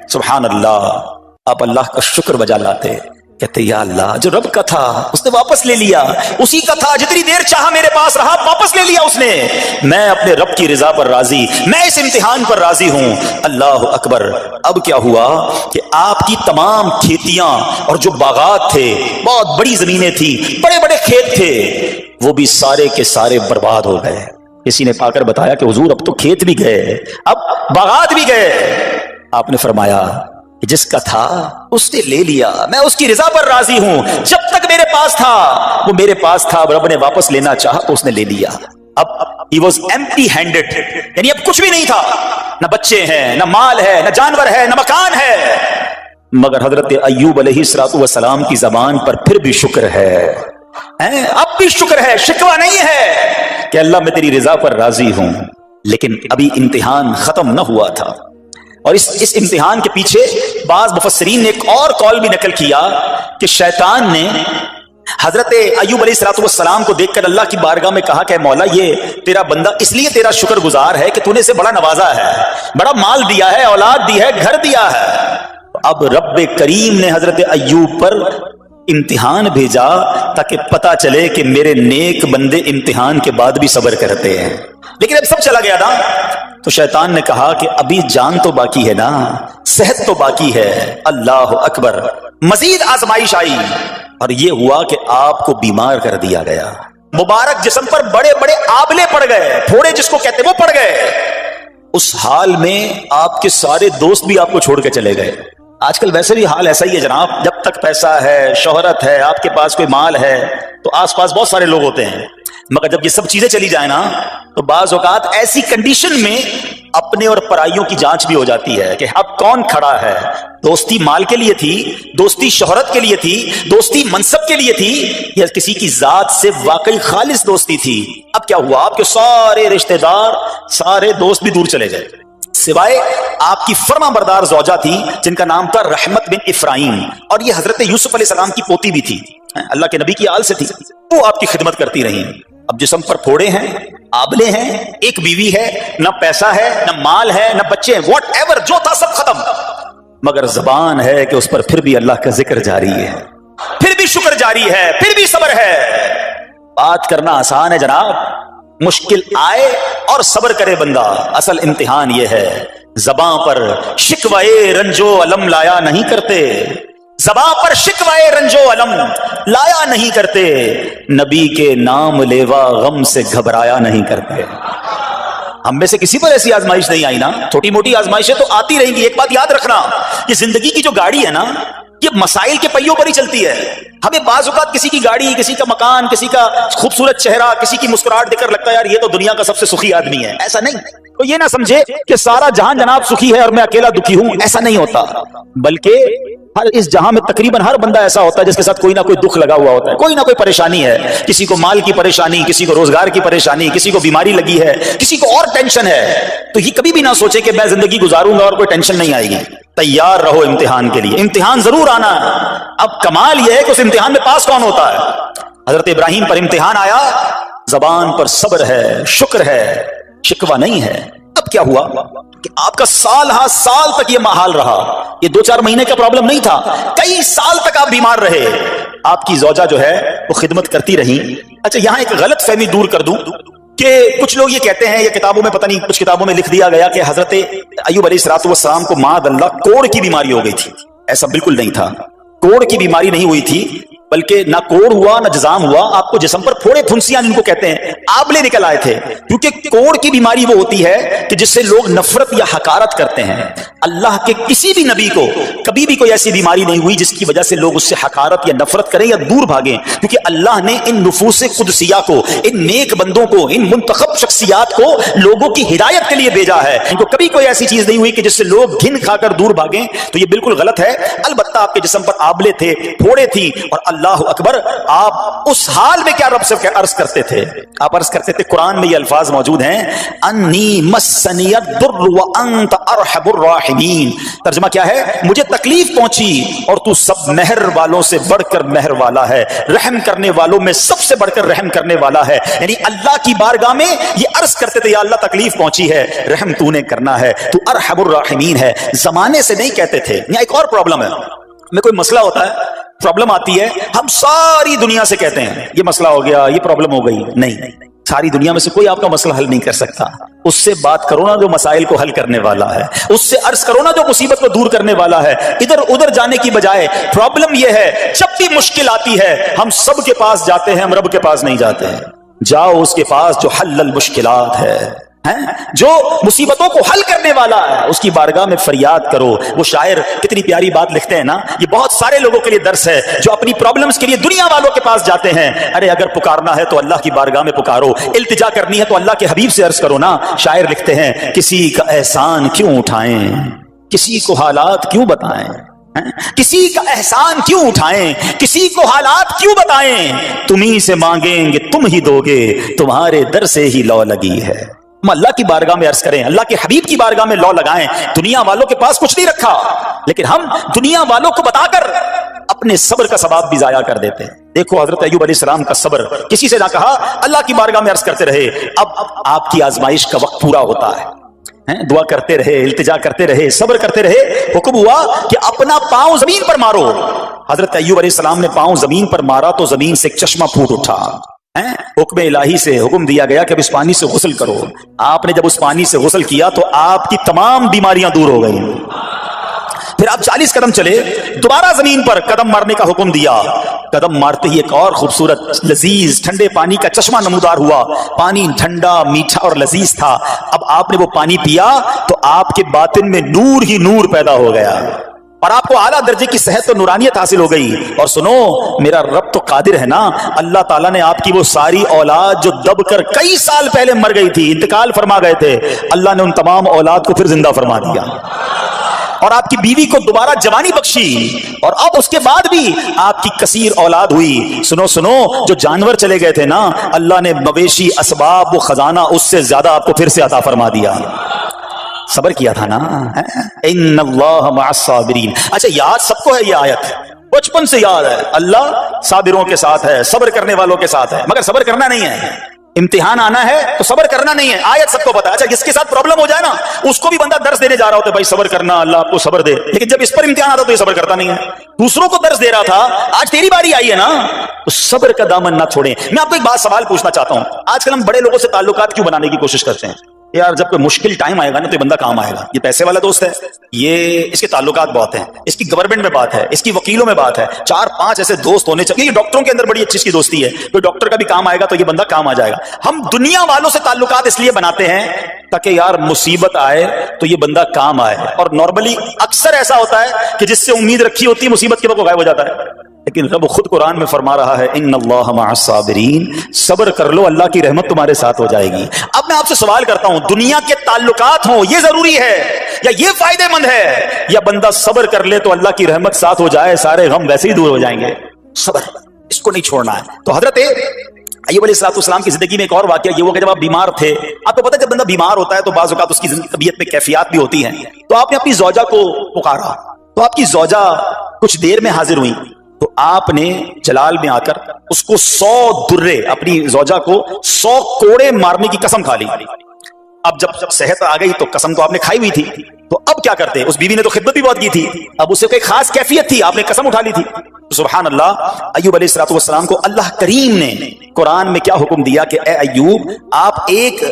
सुभान अल्लाह। आप अल्लाह का शुक्र बजा लाते, कहते या अल्लाह, जो रब का था उसने वापस ले लिया, उसी का था, जितनी देर चाहा मेरे पास रहा, वापस ले लिया उसने। मैं अपने रब की रिजा पर राजी, मैं इस इम्तिहान पर राजी हूं। अल्लाह अकबर। अब क्या हुआ कि आपकी तमाम खेतियां और जो बागात थे, बहुत बड़ी जमीनें थी, बड़े बड़े खेत थे, वो भी सारे के सारे बर्बाद हो गए। किसी ने पाकर बताया कि हुजूर अब तो खेत भी गए, अब बागात भी गए। आपने फरमाया जिसका था उसने ले लिया, मैं उसकी रिजा पर राजी हूं। जब तक मेरे पास था वो मेरे पास था, रब ने वापस लेना चाहा तो उसने ले लिया। अब he was empty handed, यानी अब कुछ भी नहीं था, ना बच्चे हैं, ना माल है, ना जानवर है, ना मकान है। मगर हजरत अय्यूब अलैहिस्सलातु वस्सलाम की जबान पर फिर भी शुक्र है, अब भी शुक्र है, शिकवा नहीं है कि अल्लाह मैं तेरी रिजा पर राजी हूं। लेकिन अभी इम्तिहान खत्म न हुआ था। और इस इम्तिहान के पीछे बाज मुफस्सिरीन ने एक और कॉल भी नकल किया कि शैतान ने हजरत अय्यूब अलैहिस्सलातु वस्सलाम को देखकर अल्लाह की बारगाह में कहा कि मौला, ये तेरा बंदा इसलिए तेरा शुक्रगुजार है कि तूने इसे बड़ा नवाजा है, बड़ा माल दिया है, औलाद दी है, घर दिया है। अब रब्बे करीम ने हजरत अय्यूब पर इम्तिहान भेजा ताकि पता चले कि मेरे नेक बंदे इम्तिहान के बाद भी सब्र करते हैं। लेकिन अब सब चला गया ना, तो शैतान ने कहा कि अभी जान तो बाकी है ना, सेहत तो बाकी है। अल्लाह अकबर। मजीद आजमाइश आई। اور یہ ہوا کہ آپ کو بیمار کر دیا گیا، مبارک جسم پر بڑے بڑے آبلے پڑ گئے، پھوڑے جس کو کہتے وہ پڑ گئے۔ اس حال میں آپ کے سارے دوست بھی آپ کو چھوڑ کے چلے گئے۔ آج کل ویسے بھی حال ایسا ہی ہے جناب، جب تک پیسہ ہے، شہرت ہے، آپ کے پاس کوئی مال ہے تو آس پاس بہت سارے لوگ ہوتے ہیں، مگر جب یہ سب چیزیں چلی جائیں نا تو بعض اوقات ایسی کنڈیشن میں اپنے اور پرائیوں کی جانچ بھی ہو جاتی ہے کہ اب کون کھڑا ہے۔ دوستی مال کے لیے تھی، دوستی شہرت کے لیے تھی، دوستی منصب کے لیے تھی، یا کسی کی ذات سے واقعی خالص دوستی تھی؟ اب کیا ہوا؟ آپ کے سارے رشتہ دار، سارے دوست بھی دور چلے گئے، سوائے آپ کی فرما بردار زوجہ تھی جن کا نام تھا رحمت بن افراہیم، اور یہ حضرت یوسف علیہ السلام کی پوتی بھی تھی، اللہ کے نبی کی آل سے تھی، وہ آپ کی خدمت کرتی رہی۔ اب جسم پر پھوڑے ہیں، آبلے ہیں، ایک بیوی ہے، نہ پیسہ ہے، نہ مال ہے، نہ بچے ہیں، واٹ ایور جو تھا سب ختم، مگر زبان ہے کہ اس پر پھر بھی اللہ کا ذکر جاری ہے، پھر بھی شکر جاری ہے، پھر بھی صبر ہے۔ بات کرنا آسان ہے جناب، مشکل آئے اور صبر کرے بندہ، اصل امتحان یہ ہے۔ زباں پر شکوائے رنجو علم لایا نہیں کرتے، زباں پر شکوائے رنجو علم لایا نہیں کرتے، نبی کے نام لیوا غم سے گھبرایا نہیں کرتے۔ ہم میں سے کسی پر ایسی آزمائش نہیں آئی نا، چھوٹی موٹی آزمائشیں تو آتی رہیں گی۔ ایک بات یاد رکھنا، یہ زندگی کی جو گاڑی ہے نا، یہ مسائل کے پہیوں پر ہی چلتی ہے۔ ہمیں بعض اوقات کسی کی گاڑی، کسی کا مکان، کسی کا خوبصورت چہرہ، کسی کی مسکراہٹ دیکھ کر لگتا ہے یار یہ تو دنیا کا سب سے سخی آدمی ہے۔ ایسا نہیں، تو یہ نہ سمجھے کہ سارا جہان جناب سخی ہے اور میں اکیلا دکھی ہوں، ایسا نہیں ہوتا، بلکہ ہر اس جہاں میں تقریباً ہر بندہ ایسا ہوتا ہے جس کے ساتھ کوئی نہ کوئی دکھ لگا ہوا ہوتا ہے، کوئی نہ کوئی پریشانی ہے، کسی کو مال کی پریشانی، کسی کو روزگار کی پریشانی، کسی کو بیماری لگی ہے، کسی کو اور ٹینشن ہے۔ تو یہ کبھی بھی نہ سوچے کہ میں زندگی گزاروں گا اور کوئی ٹینشن نہیں آئے گی۔ تیار رہو امتحان کے لیے، امتحان ضرور آنا ہے۔ اب کمال یہ ہے کہ اس امتحان میں پاس کون ہوتا ہے۔ حضرت ابراہیم پر امتحان آیا، زبان پر صبر ہے، شکر ہے، شکوہ نہیں ہے۔ اب کیا ہوا کہ آپ کا سال ہا سال تک یہ محال رہا، یہ 2-4 مہینے کا پرابلم نہیں تھا، کئی سال تک آپ بیمار رہے۔ آپ کی زوجہ جو ہے وہ خدمت کرتی رہی۔ اچھا یہاں ایک غلط فہمی دور کر دوں کہ کچھ لوگ یہ کہتے ہیں، یہ کتابوں میں پتہ نہیں کچھ کتابوں میں لکھ دیا گیا کہ حضرت ایوب علیہ السلام کو معاذ اللہ کوڑ کی بیماری ہو گئی تھی۔ ایسا بالکل نہیں تھا، کوڑ کی بیماری نہیں ہوئی تھی، بلکہ نہ کوڑ ہوا نہ جزام ہوا، آپ کو جسم پر پھوڑے پھنسیاں جن کو کہتے ہیں آبلے نکل آئے تھے، کیونکہ کوڑ کی بیماری وہ ہوتی ہے کہ جس سے لوگ نفرت یا حقارت کرتے ہیں۔ اللہ کے کسی بھی نبی کو کبھی بھی کوئی ایسی بیماری نہیں ہوئی جس کی وجہ سے لوگ اس سے حقارت یا نفرت کریں یا دور بھاگیں، کیونکہ اللہ نے ان نفوس قدسیہ کو، ان نیک بندوں کو، ان منتخب شخصیات کو لوگوں کی ہدایت کے لیے بھیجا ہے۔ ان کو کبھی کوئی ایسی چیز نہیں ہوئی کہ جس سے لوگ گھن کھا کر دور بھاگیں، تو یہ بالکل غلط ہے۔ البتہ آپ کے جسم پر آبلے تھے، پھوڑے تھی، اور اللہ اکبر، آپ اس حال میں کیا رب سے عرض کرتے تھے؟ آپ عرض کرتے تھے، قرآن میں یہ الفاظ موجود ہیں، انی مسنی الضر وانت ارحم الراحمین۔ ترجمہ کیا ہے؟ مجھے تکلیف پہنچی اور تو سب مہر والوں سے بڑھ کر مہر والا ہے، رحم کرنے والوں میں سب سے بڑھ کر رحم کرنے والا ہے۔ یعنی اللہ کی بارگاہ میں یہ عرض کرتے تھے، یا اللہ تکلیف پہنچی ہے، رحم تو نے کرنا ہے، تو ارحم الراحمین ہے۔ زمانے سے نہیں کہتے تھے۔ یہاں ایک اور پرابلم ہے، میں کوئی مسئلہ ہوتا ہے، پرابلم آتی ہے، ہم ساری دنیا سے کہتے ہیں یہ مسئلہ ہو گیا، یہ پرابلم ہو گئی۔ نہیں، ساری دنیا میں سے کوئی آپ کا مسئلہ حل نہیں کر سکتا۔ اس سے بات کرو نا جو مسائل کو حل کرنے والا ہے، اس سے عرض کرو نا جو مصیبت کو دور کرنے والا ہے۔ ادھر ادھر جانے کی بجائے پرابلم یہ ہے، جب بھی مشکل آتی ہے ہم سب کے پاس جاتے ہیں، ہم رب کے پاس نہیں جاتے ہیں۔ جاؤ اس کے پاس جو حل المشکلات ہے، جو مصیبتوں کو حل کرنے والا ہے، اس کی بارگاہ میں فریاد کرو۔ وہ شاعر کتنی پیاری بات لکھتے ہیں نا، یہ بہت سارے لوگوں کے لیے درس ہے جو اپنی پرابلمز کے لیے دنیا والوں کے پاس جاتے ہیں۔ ارے اگر پکارنا ہے تو اللہ کی بارگاہ میں پکارو، التجا کرنی ہے تو اللہ کے حبیب سے عرض کرو نا۔ شاعر لکھتے ہیں، کسی کا احسان کیوں اٹھائیں، کسی کو حالات کیوں بتائیں، کسی کا احسان کیوں اٹھائیں، کسی کو حالات کیوں بتائیں، تمہیں سے مانگیں گے تم ہی دو گے، تمہارے در سے ہی لو لگی ہے۔ ہم اللہ کی بارگاہ میں عرض کریں، اللہ کے حبیب کی بارگاہ میں لو لگائیں۔ دنیا والوں کے پاس کچھ نہیں رکھا، لیکن ہم دنیا والوں کو بتا کر اپنے صبر کا ثواب بھی ضائع کر دیتے ہیں۔ دیکھو حضرت ایوب علیہ السلام کا صبر، کسی سے نہ کہا، اللہ کی بارگاہ میں عرض کرتے رہے۔ اب آپ کی آزمائش کا وقت پورا ہوتا ہے، دعا کرتے رہے، التجا کرتے رہے، صبر کرتے رہے۔ حکم ہوا کہ اپنا پاؤں زمین پر مارو۔ حضرت ایوب علیہ السلام نے پاؤں زمین پر مارا تو زمین سے ایک چشمہ پھوٹ اٹھا۔ حکم الہی سے حکم دیا گیا کہ اب اس پانی سے غسل کرو۔ آپ نے جب اس پانی سے غسل کیا تو آپ کی تمام بیماریاں دور ہو گئی۔ پھر آپ 40 قدم چلے، دوبارہ زمین پر قدم مارنے کا حکم دیا. قدم مارتے ہی ایک اور خوبصورت لذیذ ٹھنڈے پانی کا چشمہ نمودار ہوا. پانی ٹھنڈا، میٹھا اور لذیذ تھا. اب آپ نے وہ پانی پیا تو آپ کے باطن میں نور ہی نور پیدا ہو گیا اور آپ کو اعلیٰ درجے کی صحت و نورانیت حاصل ہو گئی. اور سنو، میرا رب تو قادر ہے نا، اللہ تعالیٰ نے آپ کی وہ ساری اولاد جو دب کر کئی سال پہلے مر گئی تھی، انتقال فرما گئے تھے، اللہ نے ان تمام اولاد کو پھر زندہ فرما دیا اور آپ کی بیوی کو دوبارہ جوانی بخشی اور اب اس کے بعد بھی آپ کی کثیر اولاد ہوئی. سنو سنو، جو جانور چلے گئے تھے نا، اللہ نے مویشی، اسباب، وہ خزانہ اس سے زیادہ آپ کو پھر سے عطا فرما دیا. صبر کیا تھا نا. ان اللہ مع الصابرین. اچھا، یاد سب کو ہے یہ آیت، بچپن سے یاد ہے، اللہ صابروں کے ساتھ ہے، صبر کرنے والوں کے ساتھ ہے. مگر صبر کرنا نہیں ہے، امتحان آنا ہے تو صبر کرنا نہیں ہے. آیت سب کو پتا ہے. اچھا، جس کے ساتھ پرابلم ہو جائے نا، اس کو بھی بندہ درس دینے جا رہا ہوتا ہے، بھائی صبر کرنا، اللہ آپ کو صبر دے. لیکن جب اس پر امتحان آتا تو یہ صبر کرتا نہیں ہے. دوسروں کو درس دے رہا تھا، آج تیری باری آئی ہے نا، تو صبر کا دامن نہ چھوڑیں. میں آپ کو ایک بات سوال پوچھنا چاہتا ہوں. آج کل ہم بڑے لوگوں سے تعلقات کیوں بنانے کی کوشش کرتے ہیں؟ یار جب کوئی مشکل ٹائم آئے گا نا تو یہ بندہ کام آئے گا. یہ پیسے والا دوست ہے، یہ اس کے تعلقات بہت ہیں، اس کی گورنمنٹ میں بات ہے، اس کی وکیلوں میں بات ہے. 4-5 ایسے دوست ہونے چاہیے. یہ ڈاکٹروں کے اندر بڑی اچھی اس کی دوستی ہے، کوئی ڈاکٹر کا بھی کام آئے گا تو یہ بندہ کام آ جائے گا. ہم دنیا والوں سے تعلقات اس لیے بناتے ہیں تاکہ یار مصیبت آئے تو یہ بندہ کام آئے. اور نارملی اکثر ایسا ہوتا ہے کہ جس سے امید رکھی ہوتی ہے مصیبت کے وقت وہ غائب ہو جاتا ہے. لیکن رب خود قرآن میں فرما رہا ہے، ان اللہ مع الصابرین، صبر کر لو، اللہ کی رحمت تمہارے ساتھ ہو جائے گی. اب میں آپ سے سوال کرتا ہوں، دنیا کے تعلقات ہوں یہ ضروری ہے یا یہ فائدہ مند ہے، یا بندہ صبر کر لے تو اللہ کی رحمت ساتھ ہو جائے، سارے غم ویسے ہی دور ہو جائیں گے؟ صبر، اس کو نہیں چھوڑنا ہے. تو حضرت ایوب علیہ السلام کی زندگی میں ایک اور واقعہ یہ ہوا کہ جب آپ بیمار تھے، آپ کو پتہ ہے جب بندہ بیمار ہوتا ہے تو بعض اوقات اس کی طبیعت میں کیفیات بھی ہوتی ہیں. تو آپ نے اپنی زوجہ کو پکارا تو آپ کی زوجہ کچھ دیر میں حاضر ہوئی. تو آپ نے جلال میں آ کر اس کو 100 درے، اپنی زوجہ کو 100 کوڑے مارنے کی قسم کھا لی. اب جب صحت آ گئی تو قسم تو آپ نے کھائی ہوئی تھی، تو اب کیا کرتے؟ اس بیوی نے تو خدمت بھی بہت کی تھی، اب اسے کوئی خاص کیفیت تھی، آپ نے قسم اٹھا لی تھی. سبحان اللہ، ایوب علیہ السلام کو اللہ کریم نے قرآن میں کیا حکم دیا کہ اے ایوب، آپ ایک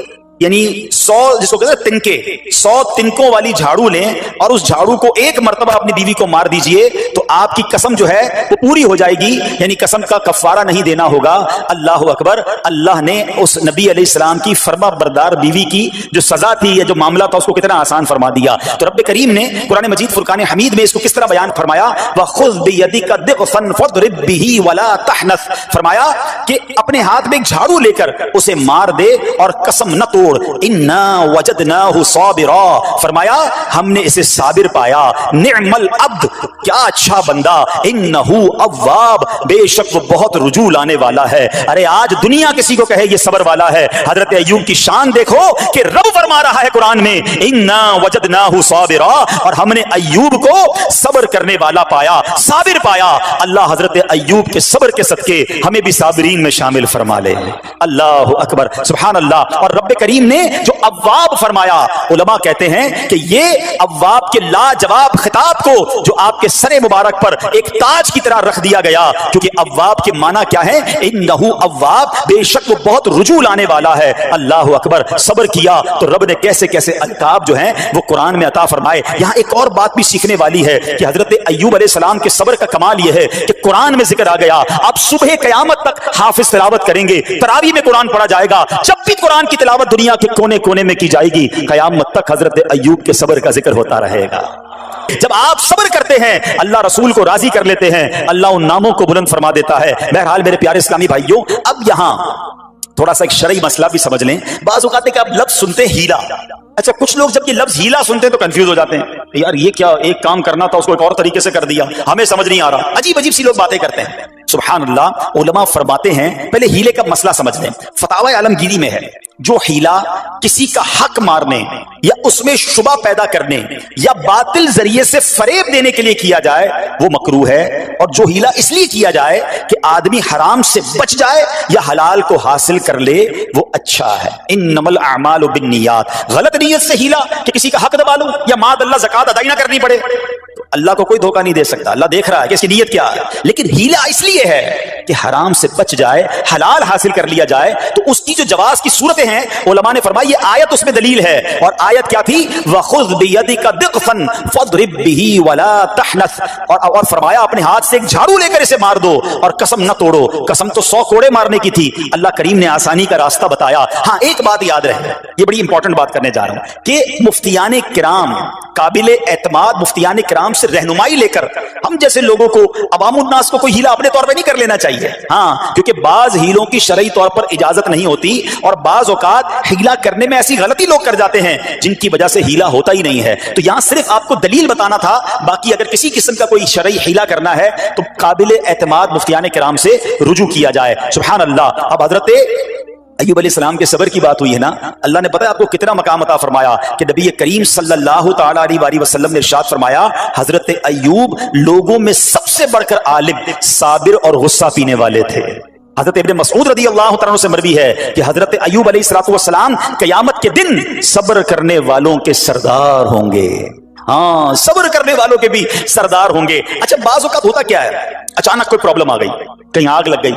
یعنی 100 جس کو کہتے ہیں تنکے، 100 تنکوں والی جھاڑو لیں اور اس جھاڑو کو ایک مرتبہ اپنی بیوی کو مار دیجئے تو آپ کی قسم جو ہے وہ پوری ہو جائے گی. یعنی قسم کا کفارہ نہیں دینا ہوگا. اللہ اکبر. اللہ نے اس نبی علیہ السلام کی فرما بردار بیوی کی جو سزا تھی یا جو معاملہ تھا اس کو کتنا آسان فرما دیا. تو رب کریم نے قرآن مجید فرقان حمید میں اس کو کس طرح بیان فرمایا، وَخُذْ بِيَدِكَ ضِغْفًا فَاضْرِب بِهِ وَلَا تَحْنَثْ. فرمایا کہ اپنے ہاتھ میں ایک جھاڑو لے کر اسے مار دے اور قسم نہ توڑ. اِنَّا وَجَدْنَاهُ صَابِرًا. فرمایا ہم نے اسے صابر پایا. نعم العبد، کیا اچھا بندہ. اِنَّهُ اواب، بے شک وہ بہت رجوع لانے والا ہے. ارے آج دنیا کسی کو کہے یہ صبر والا ہے، حضرت ایوب کی شان دیکھو کہ رب فرما رہا ہے قرآن میں، اِنَّا وَجَدْنَاهُ صَابِرًا، اور ہم نے ایوب کو صبر کرنے والا پایا، صابر پایا. اللہ حضرت ایوب کے صبر کے صدقے ہمیں بھی صابرین میں شامل فرما لے. اللہ اکبر، سبحان اللہ. اور رب کریم نے جو اواب فرمایا، علماء کہتے ہیں کہ یہ اواب کے لاجواب خطاب کو جو آپ کے سر مبارک پر ایک تاج کی طرح رکھ دیا گیا، کیونکہ اواب کے معنی کیا ہے؟ انہو اواب، بے شک وہ بہت رجوع لانے والا ہے. اللہ اکبر. صبر کیا تو رب نے کیسے کیسے القاب جو ہیں وہ قرآن میں عطا فرمائے. یہاں ایک اور بات بھی سیکھنے والی ہے کہ حضرت ایوب علیہ السلام کے صبر کا کمال یہ ہے کہ قرآن میں ذکر آ گیا، آپ صبح قیامت تک حافظ تلاوت کریں گے، تراویح میں قرآن پڑھا جائے گا، جب بھی قرآن کی تلاوت دنیا کے کونے کونے میں کی جائے گی، قیامت تک حضرت ایوب کے صبر کا ذکر ہوتا رہے گا. جب آپ صبر کرتے ہیں اللہ رسول کو راضی کر لیتے ہیں، اللہ ان ناموں کو بلند فرما دیتا ہے. بہرحال میرے پیارے اسلامی بھائیوں، اب یہاں تھوڑا سا ایک شرعی مسئلہ بھی سمجھ لیں. بعض اوقات ہے کہ آپ لفظ سنتے ہیں ہیلا. اچھا، کچھ لوگ جب یہ لفظ ہیلا سنتے ہیں تو کنفیوز ہو جاتے ہیں، یار یہ کیا، ایک کام کرنا تھا اس کو ایک اور طریقے سے کر دیا، ہمیں سمجھ نہیں آ رہا. عجیب عجیب سی لوگ باتیں کرتے ہیں. سبحان اللہ. علماء فرماتے ہیں پہلے ہیلے کا مسئلہ سمجھ لیں. فتاوی عالمگیری میں ہے جو ہیلا کسی کا حق مارنے یا اس میں شبہ پیدا کرنے یا باطل ذریعے سے فریب دینے کے لیے کیا جائے وہ مکروہ ہے، اور جو ہیلا اس لیے کیا جائے کہ آدمی حرام سے بچ جائے یا حلال کو حاصل کر لے وہ اچھا ہے. انما الاعمال بالنیات. غلط نیت سے ہیلا کہ کسی کا حق دبا لوں یا ماد اللہ زکات ادا نہ کرنی پڑے، تو اللہ کو کوئی دھوکہ نہیں دے سکتا, اللہ دیکھ رہا ہے کہ اس کی نیت کیا ہے. لیکن ہیلا اس لیے ہے کہ حرام سے بچ جائے, حلال حاصل کر لیا جائے. تو اس کی جو جواز کی صورتیں ہیں علماء نے فرمایا یہ آیت اس میں دلیل ہے. اور آیت کیا تھی؟ وَخُذْ بِيَدِكَ ضِغْفًا فَاضْرِبْ بِهِ وَلَا تَحْنَثْ, اور فرمایا اپنے ہاتھ سے ایک جھاڑو لے کر اسے مار دو اور قسم نہ توڑو. قسم تو 100 کوڑے مارنے کی تھی, اللہ کریم نے آسانی کا راستہ بتایا. ہاں ایک بات یاد رہے, یہ بڑی امپورٹنٹ بات کرنے جا رہا ہوں کہ مفتیان کرام, قابل اعتماد مفتیان کرام سے رہنمائی لے کر ہم جیسے لوگوں کو, عوام الناس کو کوئی ہیلا اپنے طور پہ نہیں کر لینا چاہیے. ہاں کیونکہ بعض ہیلوں کی شرعی طور پر اجازت نہیں ہوتی, اور بعض اوقات ہیلا کرنے میں ایسی غلطی لوگ کر جاتے ہیں جن کی وجہ سے ہیلا ہوتا ہی نہیں ہے. تو یہاں صرف آپ کو دلیل بتانا تھا, باقی اگر کسی قسم کا کوئی شرعی ہیلا کرنا ہے تو قابل اعتماد مفتیان کرام سے رجوع کیا جائے. سبحان اللہ. اب حضرت ایوب علیہ السلام کے صبر کی بات ہوئی ہے نا, اللہ نے پتہ آپ کو کتنا مقام عطا فرمایا کہ نبی کریم صلی اللہ تعالی علیہ وسلم نے ارشاد فرمایا حضرت ایوب لوگوں میں سب سے بڑھ کر عالم, صابر اور غصہ پینے والے تھے. حضرت ابن مسعود رضی اللہ تعالیٰ عنہ سے مروی ہے کہ حضرت ایوب علیہ السلام قیامت کے دن صبر کرنے والوں کے سردار ہوں گے. ہاں صبر کرنے والوں کے بھی سردار ہوں گے. اچھا بعض اوقات ہوتا کیا ہے, اچانک کوئی پرابلم آ گئی, کہیں آگ لگ گئی,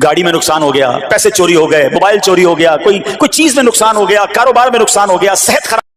گاڑی میں نقصان ہو گیا, پیسے چوری ہو گئے, موبائل چوری ہو گیا, کوئی چیز میں نقصان ہو گیا, کاروبار میں نقصان ہو گیا, صحت خراب